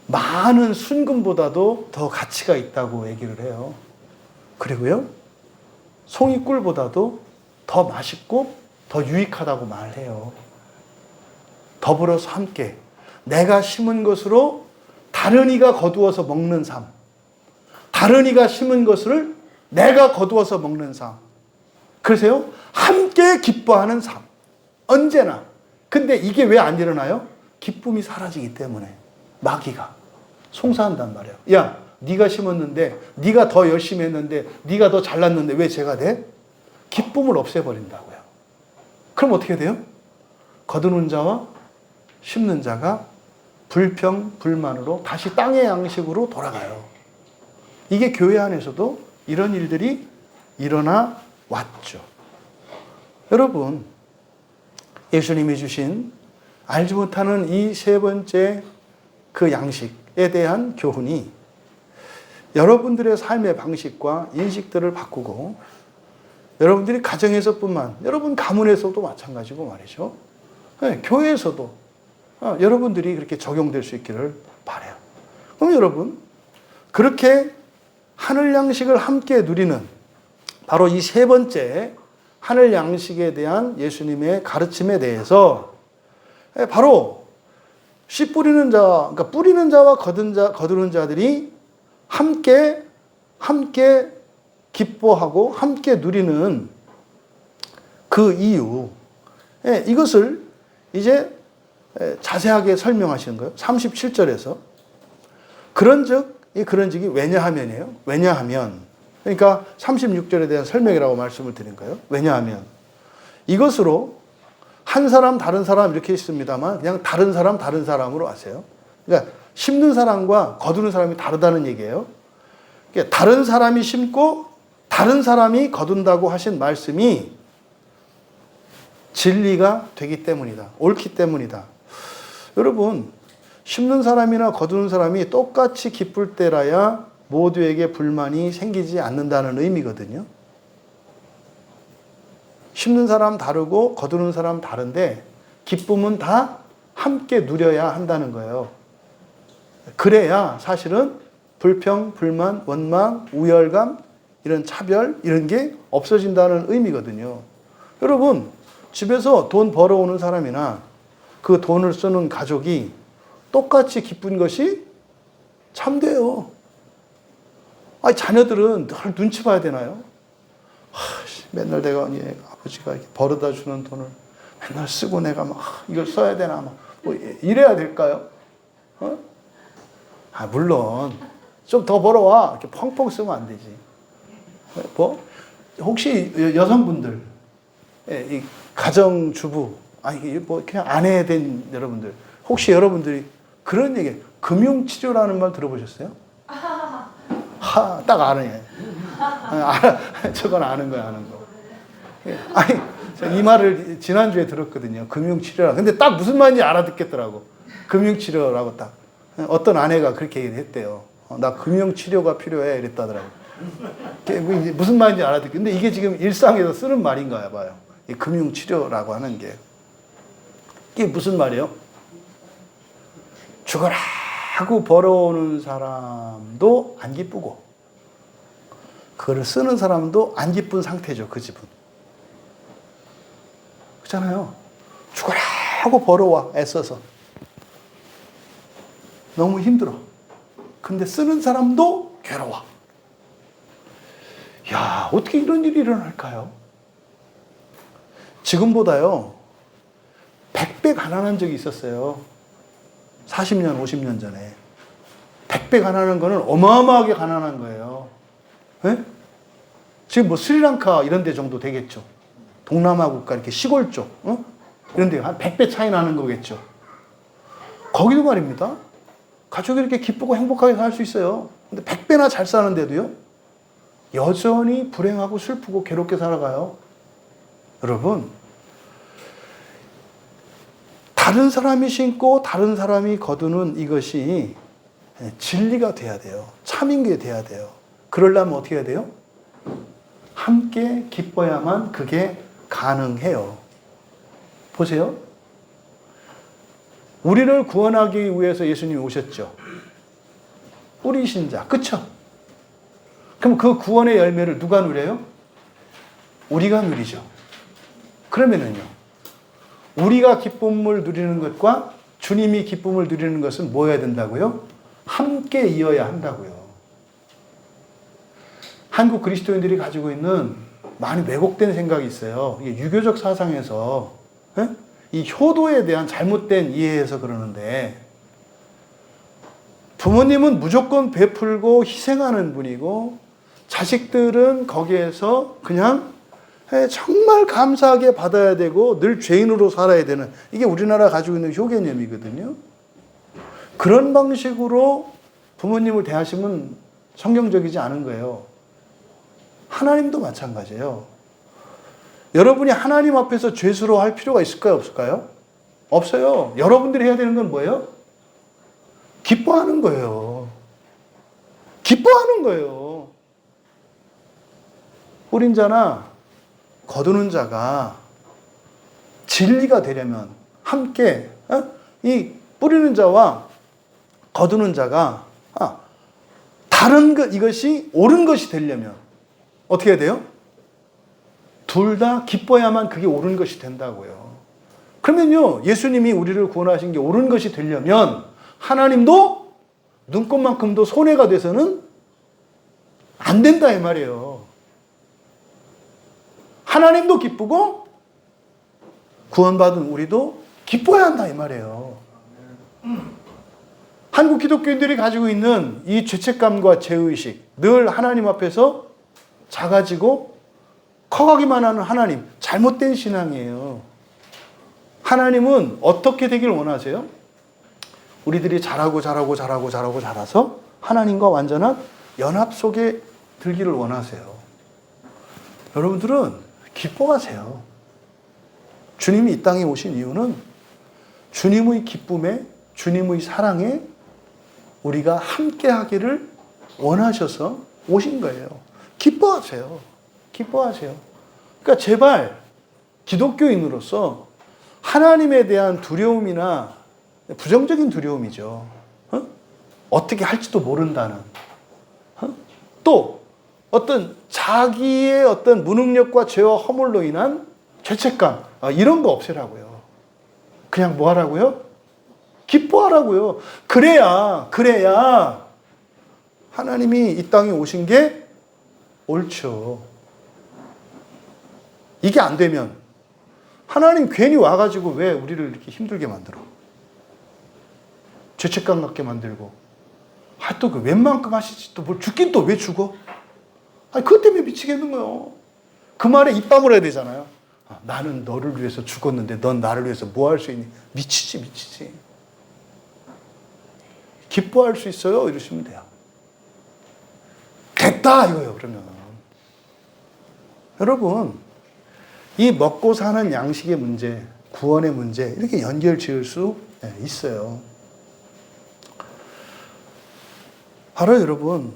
많은 순금보다도 더 가치가 있다고 얘기를 해요. 그리고요, 송이꿀보다도 더 맛있고 더 유익하다고 말해요. 더불어서 함께 내가 심은 것으로 다른 이가 거두어서 먹는 삶, 다른 이가 심은 것을 내가 거두어서 먹는 삶. 그래서요, 함께 기뻐하는 삶. 언제나. 근데 이게 왜 안 일어나요? 기쁨이 사라지기 때문에. 마귀가 송사한단 말이에요. 야, 네가 심었는데, 네가 더 열심히 했는데, 네가 더 잘났는데 왜 제가 돼? 기쁨을 없애버린다고요. 그럼 어떻게 돼요? 거두는 자와 심는 자가 불평, 불만으로 다시 땅의 양식으로 돌아가요. 이게 교회 안에서도 이런 일들이 일어나 왔죠. 여러분, 예수님이 주신 알지 못하는 이 세 번째 그 양식에 대한 교훈이 여러분들의 삶의 방식과 인식들을 바꾸고, 여러분들이 가정에서뿐만, 여러분 가문에서도 마찬가지고 말이죠. 교회에서도 여러분들이 그렇게 적용될 수 있기를 바라요. 그럼 여러분, 그렇게 하늘 양식을 함께 누리는 바로 이 세 번째 하늘 양식에 대한 예수님의 가르침에 대해서 바로 씨 뿌리는 자, 그러니까 뿌리는 자와 거두는 자들이 함께 기뻐하고 함께 누리는 그 이유, 이것을 이제 자세하게 설명하시는 거예요. 37절에서 그런즉이 왜냐하면이에요. 왜냐하면, 그러니까 36절에 대한 설명이라고 말씀을 드린 거예요. 왜냐하면 이것으로 한 사람 다른 사람 이렇게 있습니다만 그냥 다른 사람으로 아세요. 그러니까 심는 사람과 거두는 사람이 다르다는 얘기예요. 그러니까 다른 사람이 심고 다른 사람이 거둔다고 하신 말씀이 진리가 되기 때문이다. 옳기 때문이다. 여러분, 심는 사람이나 거두는 사람이 똑같이 기쁠 때라야 모두에게 불만이 생기지 않는다는 의미거든요. 심는 사람 다르고 거두는 사람 다른데 기쁨은 다 함께 누려야 한다는 거예요. 그래야 사실은 불평, 불만, 원망, 우열감, 이런 차별 이런 게 없어진다는 의미거든요. 여러분, 집에서 돈 벌어오는 사람이나 그 돈을 쓰는 가족이 똑같이 기쁜 것이 참돼요. 아니, 자녀들은 늘 눈치 봐야 되나요? 맨날 내가 아버지가 이렇게 벌어다 주는 돈을 맨날 쓰고 내가 막 이걸 써야 되나 뭐 이래야 될까요? 물론 좀 더 벌어와 이렇게 펑펑 쓰면 안 되지. 뭐 혹시 여성분들, 이 가정주부, 뭐 그냥 아내 된 여러분들, 혹시 여러분들이 그런 얘기, 금융치료라는 말 들어보셨어요? 딱 아네. 저건 아는 거야, 아는 거. 이 말을 지난주에 들었거든요. 금융치료라. 근데 딱 무슨 말인지 알아듣겠더라고. 금융치료라고 딱. 어떤 아내가 그렇게 얘기를 했대요. 나 금융치료가 필요해. 이랬다더라고. 무슨 말인지 알아듣겠. 근데 이게 지금 일상에서 쓰는 말인가 봐요. 이 금융치료라고 하는 게. 이게 무슨 말이에요? 죽어라 하고 벌어오는 사람도 안 기쁘고, 그거를 쓰는 사람도 안 기쁜 상태죠, 그 집은. 그렇잖아요. 죽어라 하고 벌어와, 애써서. 너무 힘들어. 근데 쓰는 사람도 괴로워. 야, 어떻게 이런 일이 일어날까요? 지금보다요, 100배 가난한 적이 있었어요. 40년, 50년 전에. 100배 가난한 거는 어마어마하게 가난한 거예요. 네? 지금 뭐 스리랑카 이런 데 정도 되겠죠. 동남아 국가, 이렇게 시골 쪽, 이런 데 한 100배 차이 나는 거겠죠. 거기도 말입니다. 가족이 이렇게 기쁘고 행복하게 살 수 있어요. 근데 100배나 잘 사는데도요, 여전히 불행하고 슬프고 괴롭게 살아가요. 여러분, 다른 사람이 심고 다른 사람이 거두는 이것이 진리가 돼야 돼요. 참인 게 돼야 돼요. 그러려면 어떻게 해야 돼요? 함께 기뻐야만 그게 가능해요. 보세요. 우리를 구원하기 위해서 예수님이 오셨죠. 뿌리신 자, 그쵸? 그럼 그 구원의 열매를 누가 누려요? 우리가 누리죠. 그러면은요, 우리가 기쁨을 누리는 것과 주님이 기쁨을 누리는 것은 뭐 해야 된다고요? 함께 이어야 한다고요. 한국 그리스도인들이 가지고 있는 많이 왜곡된 생각이 있어요. 이게 유교적 사상에서 이 효도에 대한 잘못된 이해에서 그러는데, 부모님은 무조건 베풀고 희생하는 분이고 자식들은 거기에서 그냥 정말 감사하게 받아야 되고 늘 죄인으로 살아야 되는, 이게 우리나라 가지고 있는 효개념이거든요. 그런 방식으로 부모님을 대하시면 성경적이지 않은 거예요. 하나님도 마찬가지예요. 여러분이 하나님 앞에서 죄수로 필요가 있을까요, 없을까요? 없어요. 여러분들이 해야 되는 건 뭐예요? 기뻐하는 거예요. 기뻐하는 거예요. 뿌린 자나 거두는 자가 진리가 되려면 함께, 이 뿌리는 자와 거두는 자가 다른 것, 이것이 옳은 것이 되려면 어떻게 해야 돼요? 둘 다 기뻐야만 그게 옳은 것이 된다고요. 그러면요, 예수님이 우리를 구원하신 게 옳은 것이 되려면 하나님도 눈꽃만큼도 손해가 돼서는 안 된다 이 말이에요. 하나님도 기쁘고 구원받은 우리도 기뻐야 한다 이 말이에요. 한국 기독교인들이 가지고 있는 이 죄책감과 죄의식, 늘 하나님 앞에서 작아지고 커가기만 하는 하나님, 잘못된 신앙이에요. 하나님은 어떻게 되길 원하세요? 우리들이 자라서 하나님과 완전한 연합 속에 들기를 원하세요. 여러분들은 기뻐하세요. 주님이 이 땅에 오신 이유는 주님의 기쁨에 주님의 사랑에 우리가 함께 하기를 원하셔서 오신 거예요. 기뻐하세요. 기뻐하세요. 그러니까 제발 기독교인으로서 하나님에 대한 두려움이나 부정적인 두려움이죠. 어떻게 할지도 모른다는. 또 어떤 자기의 어떤 무능력과 죄와 허물로 인한 죄책감, 이런 거 없애라고요. 그냥 뭐 하라고요? 기뻐하라고요. 그래야 하나님이 이 땅에 오신 게 옳죠. 이게 안 되면 하나님 괜히 와가지고 왜 우리를 이렇게 힘들게 만들어? 죄책감 갖게 만들고. 또 그 웬만큼 하시지 또 뭘 죽긴 또 왜 죽어? 그것 때문에 미치겠는 거예요. 그 말에 입 다물어야 되잖아요. 나는 너를 위해서 죽었는데 넌 나를 위해서 뭐 할 수 있니? 미치지. 기뻐할 수 있어요? 이러시면 돼요. 됐다 이거예요. 그러면 여러분, 이 먹고 사는 양식의 문제, 구원의 문제, 이렇게 연결 지을 수 있어요. 바로 여러분,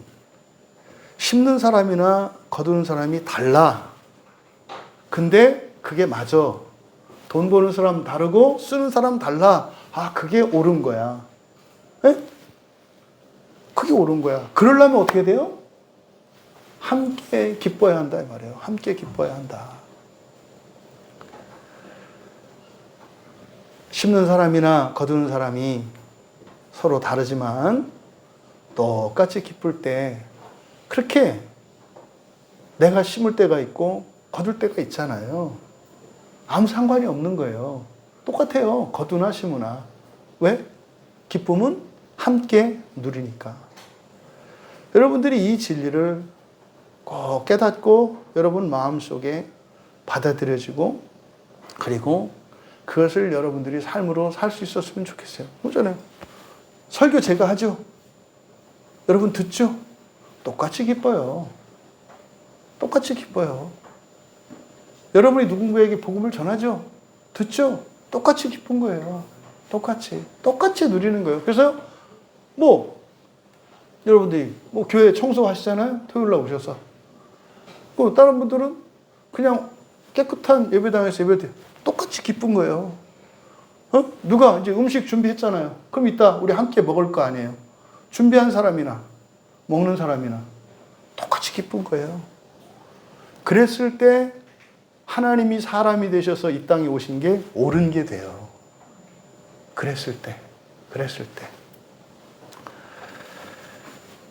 심는 사람이나 거두는 사람이 달라. 근데 그게 맞아. 돈 버는 사람 다르고 쓰는 사람 달라. 그게 옳은 거야. 네? 그게 옳은 거야. 그러려면 어떻게 돼요? 함께 기뻐야 한다 이 말이에요. 함께 기뻐야 한다. 심는 사람이나 거두는 사람이 서로 다르지만 똑같이 기쁠 때 그렇게 내가 심을 때가 있고 거둘 때가 있잖아요. 아무 상관이 없는 거예요. 똑같아요. 거두나 심으나. 왜? 기쁨은 함께 누리니까. 여러분들이 이 진리를 꼭 깨닫고 여러분 마음속에 받아들여지고 그리고 그것을 여러분들이 삶으로 살 수 있었으면 좋겠어요. 그렇잖아요. 설교 제가 하죠. 여러분 듣죠? 똑같이 기뻐요. 똑같이 기뻐요. 여러분이 누군가에게 복음을 전하죠? 듣죠? 똑같이 기쁜 거예요. 똑같이 누리는 거예요. 그래서 여러분들이 교회 청소하시잖아요? 토요일 날 오셔서. 다른 분들은 그냥 깨끗한 예배당에서 예배드려요. 똑같이 기쁜 거예요. 누가 이제 음식 준비했잖아요. 그럼 이따 우리 함께 먹을 거 아니에요. 준비한 사람이나 먹는 사람이나 똑같이 기쁜 거예요. 그랬을 때 하나님이 사람이 되셔서 이 땅에 오신 게 옳은 게 돼요. 그랬을 때.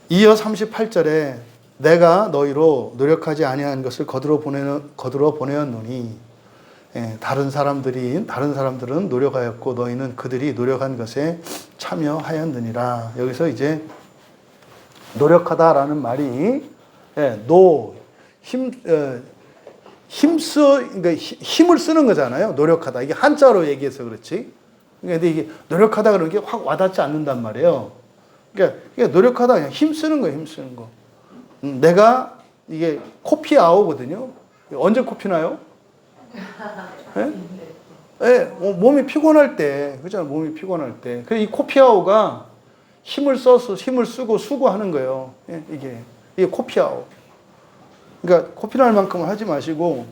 이어 38절에 내가 너희로 노력하지 아니한 것을 거두러 보내었노니 다른 사람들은 노력하였고 너희는 그들이 노력한 것에 참여하였느니라. 여기서 이제 노력하다라는 말이 그러니까 힘을 쓰는 거잖아요. 노력하다. 이게 한자로 얘기해서 그렇지. 근데 이게 노력하다 그러는 게 확 와닿지 않는단 말이에요. 그러니까 노력하다 그냥 힘 쓰는 거예요. 힘 쓰는 거. 내가 이게 코피아오거든요. 언제 코피 나요? 네? 몸이 피곤할 때, 그렇잖아요. 몸이 피곤할 때. 그래서 이 코피아오가 힘을 쓰고 수고하는 거예요. 이게 코피아오. 그러니까 코피날 만큼은 하지 마시고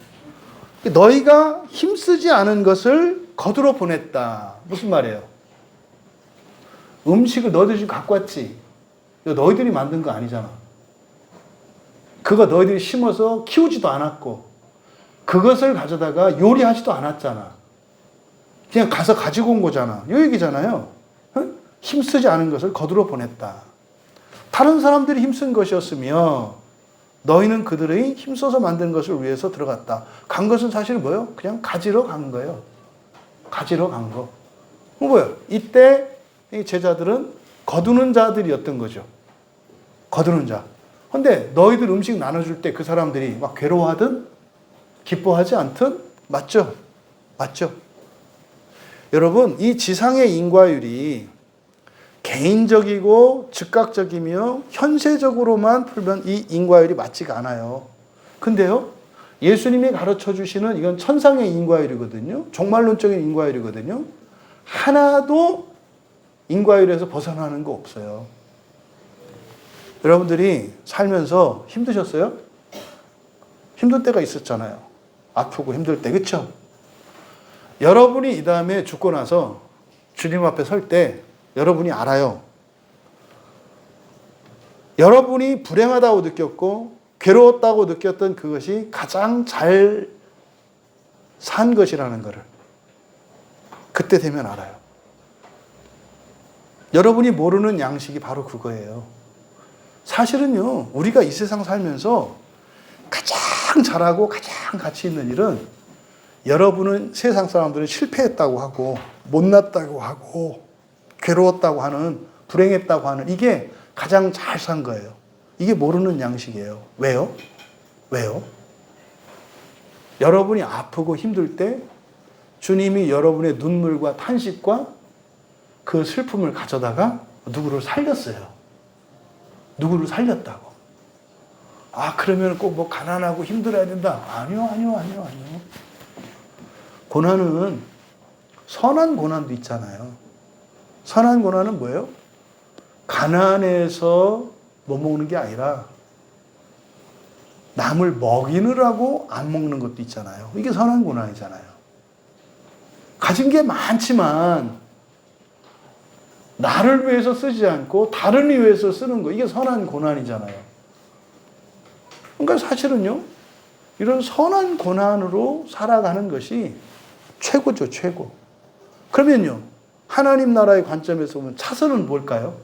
너희가 힘쓰지 않은 것을 거두러 보냈다. 무슨 말이에요? 음식을 너희들이 지금 갖고 왔지. 이거 너희들이 만든 거 아니잖아. 그거 너희들이 심어서 키우지도 않았고 그것을 가져다가 요리하지도 않았잖아. 그냥 가서 가지고 온 거잖아. 이 얘기잖아요. 힘쓰지 않은 것을 거두러 보냈다. 다른 사람들이 힘쓴 것이었으며 너희는 그들의 힘써서 만든 것을 위해서 들어갔다. 간 것은 사실 뭐예요? 그냥 가지러 간 거예요. 가지러 간 거. 뭐예요? 이때 이 제자들은 거두는 자들이었던 거죠. 거두는 자. 근데 너희들 음식 나눠줄 때 그 사람들이 막 괴로워하든 기뻐하지 않든 맞죠? 여러분, 이 지상의 인과율이 개인적이고 즉각적이며 현세적으로만 풀면 이 인과율이 맞지가 않아요. 근데요, 예수님이 가르쳐 주시는 이건 천상의 인과율이거든요. 종말론적인 인과율이거든요. 하나도 인과율에서 벗어나는 거 없어요. 여러분들이 살면서 힘드셨어요? 힘든 때가 있었잖아요. 아프고 힘들 때, 그렇죠? 여러분이 이 다음에 죽고 나서 주님 앞에 설 때 여러분이 알아요. 여러분이 불행하다고 느꼈고 괴로웠다고 느꼈던 그것이 가장 잘 산 것이라는 것을 그때 되면 알아요. 여러분이 모르는 양식이 바로 그거예요. 사실은요, 우리가 이 세상 살면서 가장 잘하고 가장 가치 있는 일은 여러분은 세상 사람들은 실패했다고 하고 못났다고 하고 괴로웠다고 하는 불행했다고 하는 이게 가장 잘 산 거예요. 이게 모르는 양식이에요. 왜요? 여러분이 아프고 힘들 때 주님이 여러분의 눈물과 탄식과 그 슬픔을 가져다가 누구를 살렸어요. 누구를 살렸다고. 아, 그러면 꼭 뭐 가난하고 힘들어야 된다. 아니요. 고난은 선한 고난도 있잖아요. 선한 고난은 뭐예요? 가난해서 못 먹는 게 아니라 남을 먹이느라고 안 먹는 것도 있잖아요. 이게 선한 고난이잖아요. 가진 게 많지만 나를 위해서 쓰지 않고 다른 이 위해서 쓰는 거, 이게 선한 고난이잖아요. 그러니까 사실은요, 이런 선한 고난으로 살아가는 것이 최고죠, 최고. 그러면요, 하나님 나라의 관점에서 보면 차선은 뭘까요?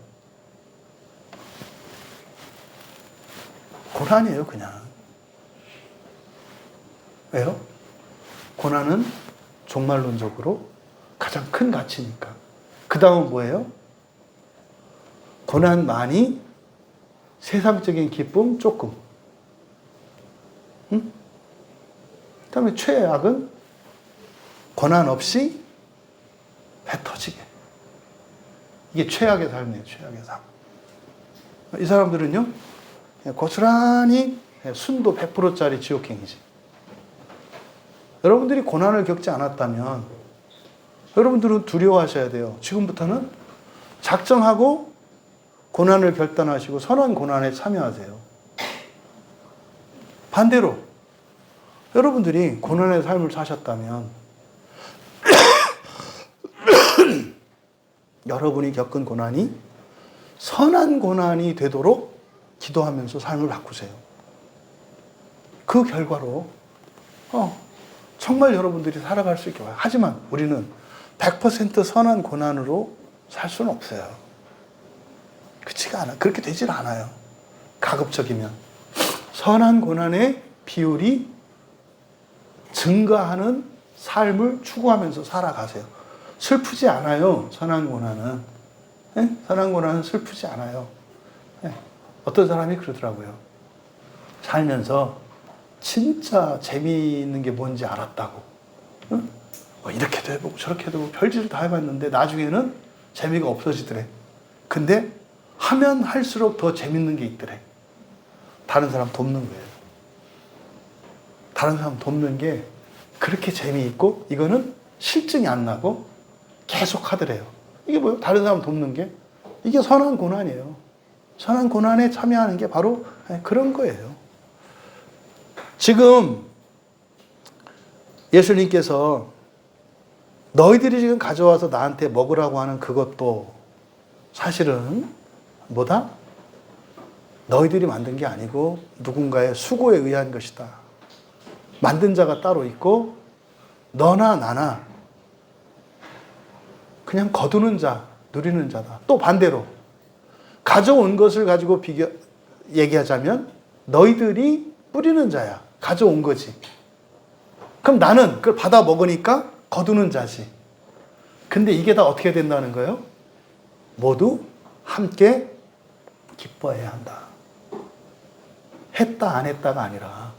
고난이에요, 그냥. 왜요? 고난은 종말론적으로 가장 큰 가치니까. 그 다음은 뭐예요? 고난 많이, 세상적인 기쁨 조금. 응? 그 다음에 최악은 고난 없이 배 터지게. 이게 최악의 삶이에요, 최악의 삶. 이 사람들은요, 고스란히 순도 100%짜리 지옥행이지. 여러분들이 고난을 겪지 않았다면 여러분들은 두려워하셔야 돼요. 지금부터는 작정하고 고난을 결단하시고 선한 고난에 참여하세요. 반대로 여러분들이 고난의 삶을 사셨다면 여러분이 겪은 고난이 선한 고난이 되도록 기도하면서 삶을 바꾸세요. 그 결과로 정말 여러분들이 살아갈 수 있게 와요. 하지만 우리는 100% 선한 고난으로 살 수는 없어요. 그렇지가 않아요. 그렇게 되질 않아요. 가급적이면. 선한 고난의 비율이 증가하는 삶을 추구하면서 살아가세요. 슬프지 않아요. 선한 고난은. 네? 선한 고난은 슬프지 않아요. 네. 어떤 사람이 그러더라고요. 살면서 진짜 재미있는 게 뭔지 알았다고. 응? 이렇게도 해보고 저렇게도 해보고 별짓을 다 해봤는데 나중에는 재미가 없어지더래. 근데 하면 할수록 더 재밌는 게 있더래. 다른 사람 돕는 거예요. 다른 사람 돕는 게 그렇게 재미있고 이거는 실증이 안 나고 계속 하더래요. 이게 뭐예요? 다른 사람 돕는 게. 이게 선한 고난이에요. 선한 고난에 참여하는 게 바로 그런 거예요. 지금 예수님께서 너희들이 지금 가져와서 나한테 먹으라고 하는 그것도 사실은 뭐다? 너희들이 만든 게 아니고 누군가의 수고에 의한 것이다. 만든 자가 따로 있고 너나 나나 그냥 거두는 자, 누리는 자다. 또 반대로 가져온 것을 가지고 얘기하자면 너희들이 뿌리는 자야. 가져온 거지. 그럼 나는 그걸 받아 먹으니까 거두는 자지. 근데 이게 다 어떻게 된다는 거예요? 모두 함께 기뻐해야 한다. 했다 안 했다가 아니라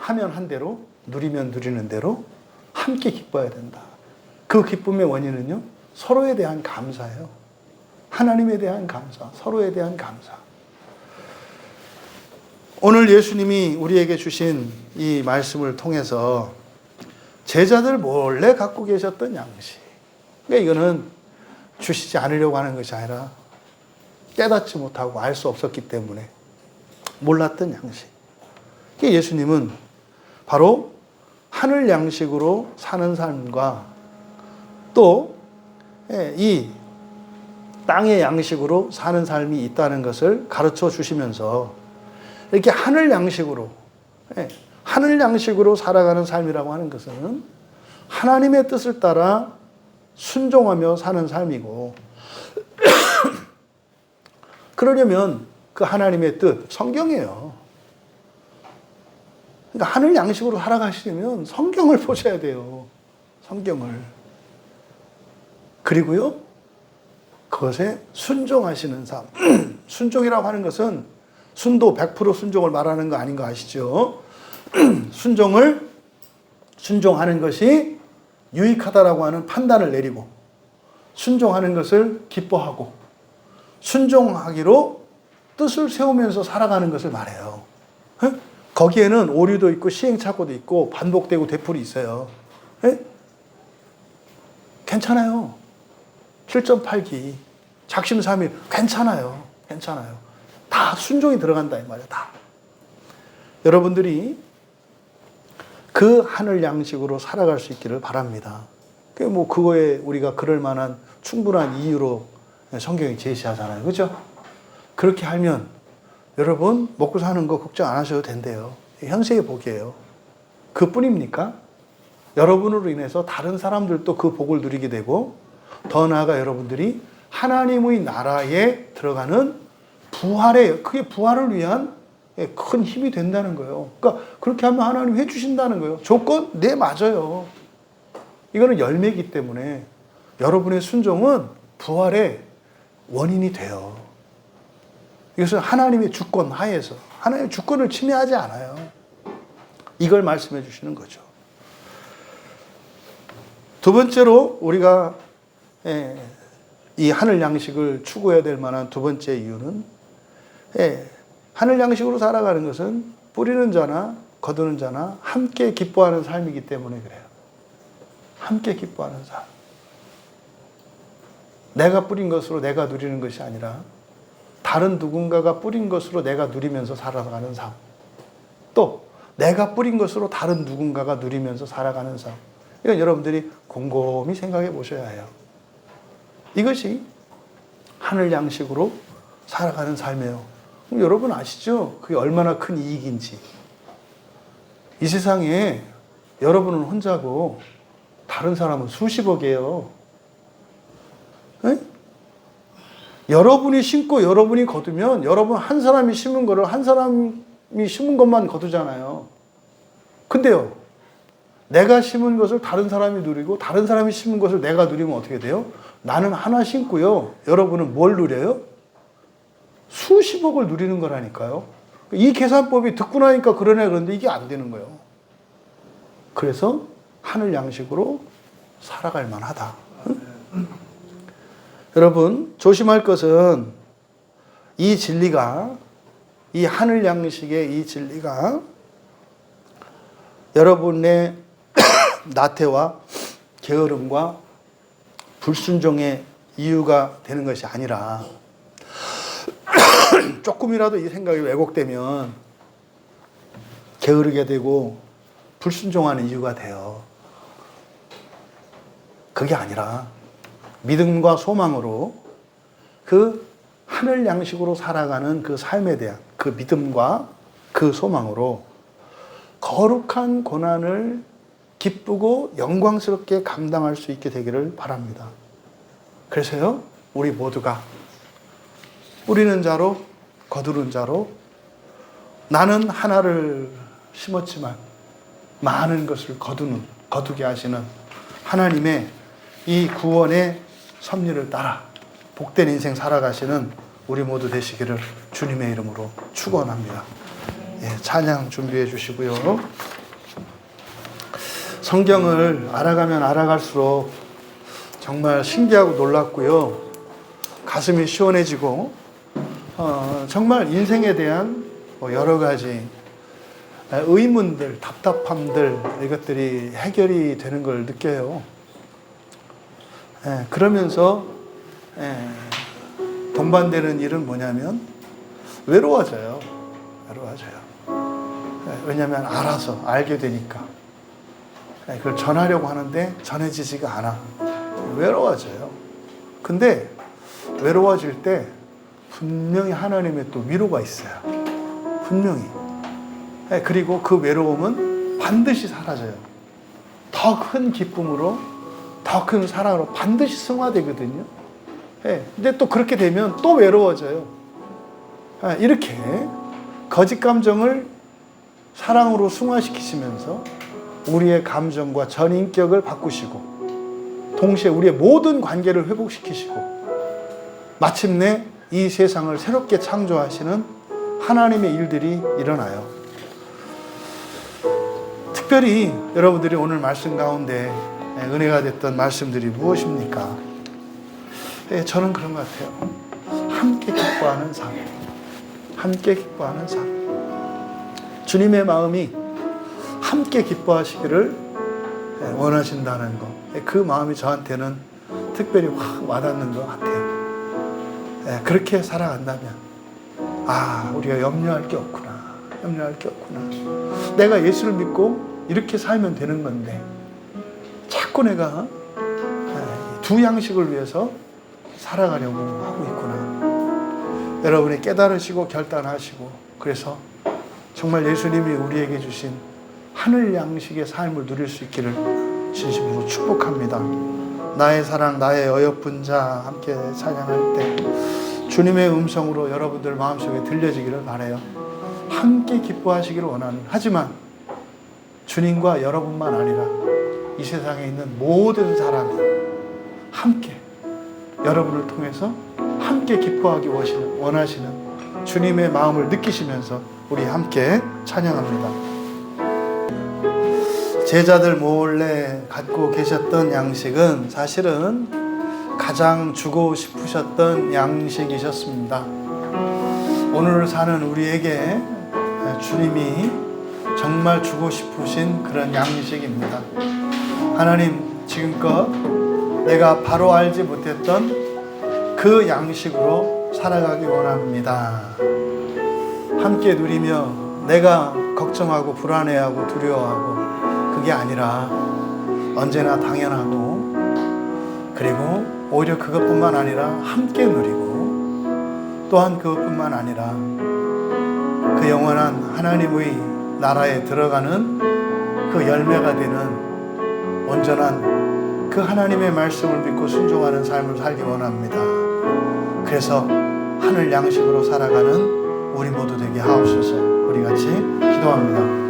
하면 한 대로 누리면 누리는 대로 함께 기뻐해야 된다. 그 기쁨의 원인은요, 서로에 대한 감사예요. 하나님에 대한 감사, 서로에 대한 감사. 오늘 예수님이 우리에게 주신 이 말씀을 통해서 제자들 몰래 갖고 계셨던 양식. 그러니까 이거는 주시지 않으려고 하는 것이 아니라 깨닫지 못하고 알 수 없었기 때문에 몰랐던 양식. 예수님은 바로 하늘 양식으로 사는 삶과 또 이 땅의 양식으로 사는 삶이 있다는 것을 가르쳐 주시면서 이렇게 하늘 양식으로 살아가는 삶이라고 하는 것은 하나님의 뜻을 따라 순종하며 사는 삶이고 그러려면 그 하나님의 뜻, 성경이에요. 그러니까 하늘 양식으로 살아가시려면 성경을 보셔야 돼요. 성경을. 그리고요, 그것에 순종하시는 삶. 순종이라고 하는 것은 순도 100% 순종을 말하는 거 아닌 거 아시죠? 순종하는 것이 유익하다라고 하는 판단을 내리고 순종하는 것을 기뻐하고 순종하기로 뜻을 세우면서 살아가는 것을 말해요. 거기에는 오류도 있고 시행착오도 있고 반복되고 되풀이 있어요. 괜찮아요. 7.8기, 작심삼일 괜찮아요. 괜찮아요. 다 순종이 들어간다 이 말이에요. 다. 여러분들이 그 하늘 양식으로 살아갈 수 있기를 바랍니다. 그거에 우리가 그럴 만한 충분한 이유로 성경이 제시하잖아요. 그죠? 그렇게 하면 여러분 먹고 사는 거 걱정 안 하셔도 된대요. 현세의 복이에요. 그뿐입니까? 여러분으로 인해서 다른 사람들도 그 복을 누리게 되고 더 나아가 여러분들이 하나님의 나라에 들어가는 그게 부활을 위한 큰 힘이 된다는 거예요. 그러니까 그렇게 하면 하나님 해주신다는 거예요. 조건? 네, 맞아요. 이거는 열매이기 때문에 여러분의 순종은 부활의 원인이 돼요. 이것은 하나님의 주권 하에서 하나님의 주권을 침해하지 않아요. 이걸 말씀해 주시는 거죠. 두 번째로 우리가 이 하늘 양식을 추구해야 될 만한 두 번째 이유는 하늘 양식으로 살아가는 것은 뿌리는 자나 거두는 자나 함께 기뻐하는 삶이기 때문에 그래요. 함께 기뻐하는 삶. 내가 뿌린 것으로 내가 누리는 것이 아니라 다른 누군가가 뿌린 것으로 내가 누리면서 살아가는 삶. 또 내가 뿌린 것으로 다른 누군가가 누리면서 살아가는 삶. 이건 여러분들이 곰곰이 생각해 보셔야 해요. 이것이 하늘 양식으로 살아가는 삶이에요. 그럼 여러분 아시죠? 그게 얼마나 큰 이익인지. 이 세상에 여러분은 혼자고 다른 사람은 수십억이에요. 네? 여러분이 심고 여러분이 거두면 여러분 한 사람이 심은 거를 한 사람이 심은 것만 거두잖아요. 근데요, 내가 심은 것을 다른 사람이 누리고 다른 사람이 심은 것을 내가 누리면 어떻게 돼요? 나는 하나 심고요. 여러분은 뭘 누려요? 수십억을 누리는 거라니까요. 이 계산법이 듣고 나니까 그러네 그런데 이게 안 되는 거예요. 그래서 하늘 양식으로 살아갈 만하다. 응? 여러분 조심할 것은 이 진리가 이 하늘 양식의 이 진리가 여러분의 나태와 게으름과 불순종의 이유가 되는 것이 아니라 조금이라도 이 생각이 왜곡되면 게으르게 되고 불순종하는 이유가 돼요. 그게 아니라 믿음과 소망으로 그 하늘 양식으로 살아가는 그 삶에 대한 그 믿음과 그 소망으로 거룩한 고난을 기쁘고 영광스럽게 감당할 수 있게 되기를 바랍니다. 그래서요, 우리 모두가 뿌리는 자로 거두는 자로 나는 하나를 심었지만 많은 것을 거두게 하시는 하나님의 이 구원의 섭리를 따라 복된 인생 살아가시는 우리 모두 되시기를 주님의 이름으로 축원합니다. 찬양 준비해 주시고요. 성경을 알아가면 알아갈수록 정말 신기하고 놀랍고요. 가슴이 시원해지고 정말 인생에 대한 여러 가지 의문들, 답답함들 이것들이 해결이 되는 걸 느껴요. 그러면서 동반되는 일은 뭐냐면 외로워져요. 왜냐하면 알게 되니까. 그걸 전하려고 하는데 전해지지가 않아. 외로워져요. 근데 외로워질 때 분명히 하나님의 또 위로가 있어요. 분명히. 그리고 그 외로움은 반드시 사라져요. 더 큰 기쁨으로, 더 큰 사랑으로 반드시 승화되거든요. 근데 또 그렇게 되면 또 외로워져요. 이렇게 거짓 감정을 사랑으로 승화시키시면서 우리의 감정과 전인격을 바꾸시고, 동시에 우리의 모든 관계를 회복시키시고, 마침내 이 세상을 새롭게 창조하시는 하나님의 일들이 일어나요. 특별히 여러분들이 오늘 말씀 가운데 은혜가 됐던 말씀들이 무엇입니까? 저는 그런 것 같아요. 함께 기뻐하는 삶. 함께 기뻐하는 삶. 주님의 마음이 함께 기뻐하시기를 원하신다는 것. 그 마음이 저한테는 특별히 확 와닿는 것 같아요. 그렇게 살아간다면, 우리가 염려할 게 없구나. 내가 예수를 믿고 이렇게 살면 되는 건데, 자꾸 내가 두 양식을 위해서 살아가려고 하고 있구나. 여러분이 깨달으시고 결단하시고, 그래서 정말 예수님이 우리에게 주신 하늘 양식의 삶을 누릴 수 있기를 진심으로 축복합니다. 나의 사랑, 나의 어여쁜 자 함께 찬양할 때 주님의 음성으로 여러분들 마음속에 들려지기를 바라요. 함께 기뻐하시기를 원하는, 하지만 주님과 여러분만 아니라 이 세상에 있는 모든 사람이 함께 여러분을 통해서 함께 기뻐하기 원하시는 주님의 마음을 느끼시면서 우리 함께 찬양합니다. 제자들 몰래 갖고 계셨던 양식은 사실은 가장 주고 싶으셨던 양식이셨습니다. 오늘 사는 우리에게 주님이 정말 주고 싶으신 그런 양식입니다. 하나님, 지금껏 내가 바로 알지 못했던 그 양식으로 살아가기 원합니다. 함께 누리며 내가 걱정하고 불안해하고 두려워하고 그게 아니라 언제나 당연하고, 그리고 오히려 그것뿐만 아니라 함께 누리고, 또한 그것뿐만 아니라 그 영원한 하나님의 나라에 들어가는 그 열매가 되는 온전한 그 하나님의 말씀을 믿고 순종하는 삶을 살기 원합니다. 그래서 하늘 양식으로 살아가는 우리 모두 되게 하옵소서. 우리 같이 기도합니다.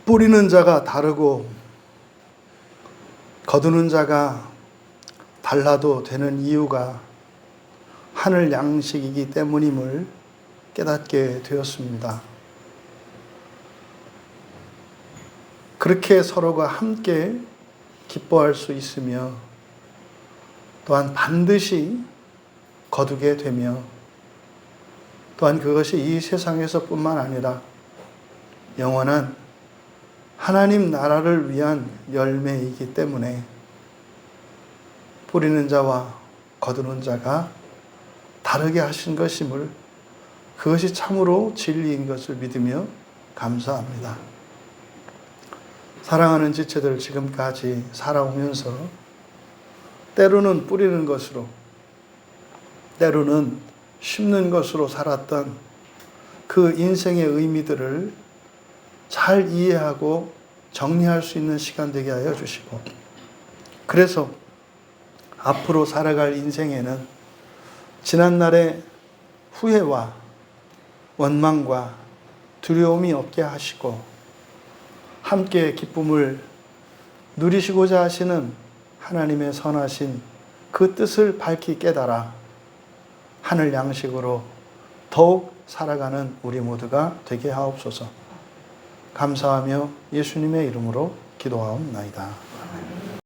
뿌리는 자가 다르고 거두는 자가 달라도 되는 이유가 하늘 양식이기 때문임을 깨닫게 되었습니다. 그렇게 서로가 함께 기뻐할 수 있으며, 또한 반드시 거두게 되며, 또한 그것이 이 세상에서뿐만 아니라 영원한 하나님 나라를 위한 열매이기 때문에 뿌리는 자와 거두는 자가 다르게 하신 것임을, 그것이 참으로 진리인 것을 믿으며 감사합니다. 사랑하는 지체들, 지금까지 살아오면서 때로는 뿌리는 것으로, 때로는 심는 것으로 살았던 그 인생의 의미들을 잘 이해하고 정리할 수 있는 시간 되게 하여 주시고, 그래서 앞으로 살아갈 인생에는 지난날의 후회와 원망과 두려움이 없게 하시고, 함께 기쁨을 누리시고자 하시는 하나님의 선하신 그 뜻을 밝히 깨달아 하늘 양식으로 더욱 살아가는 우리 모두가 되게 하옵소서. 감사하며 예수님의 이름으로 기도하옵나이다.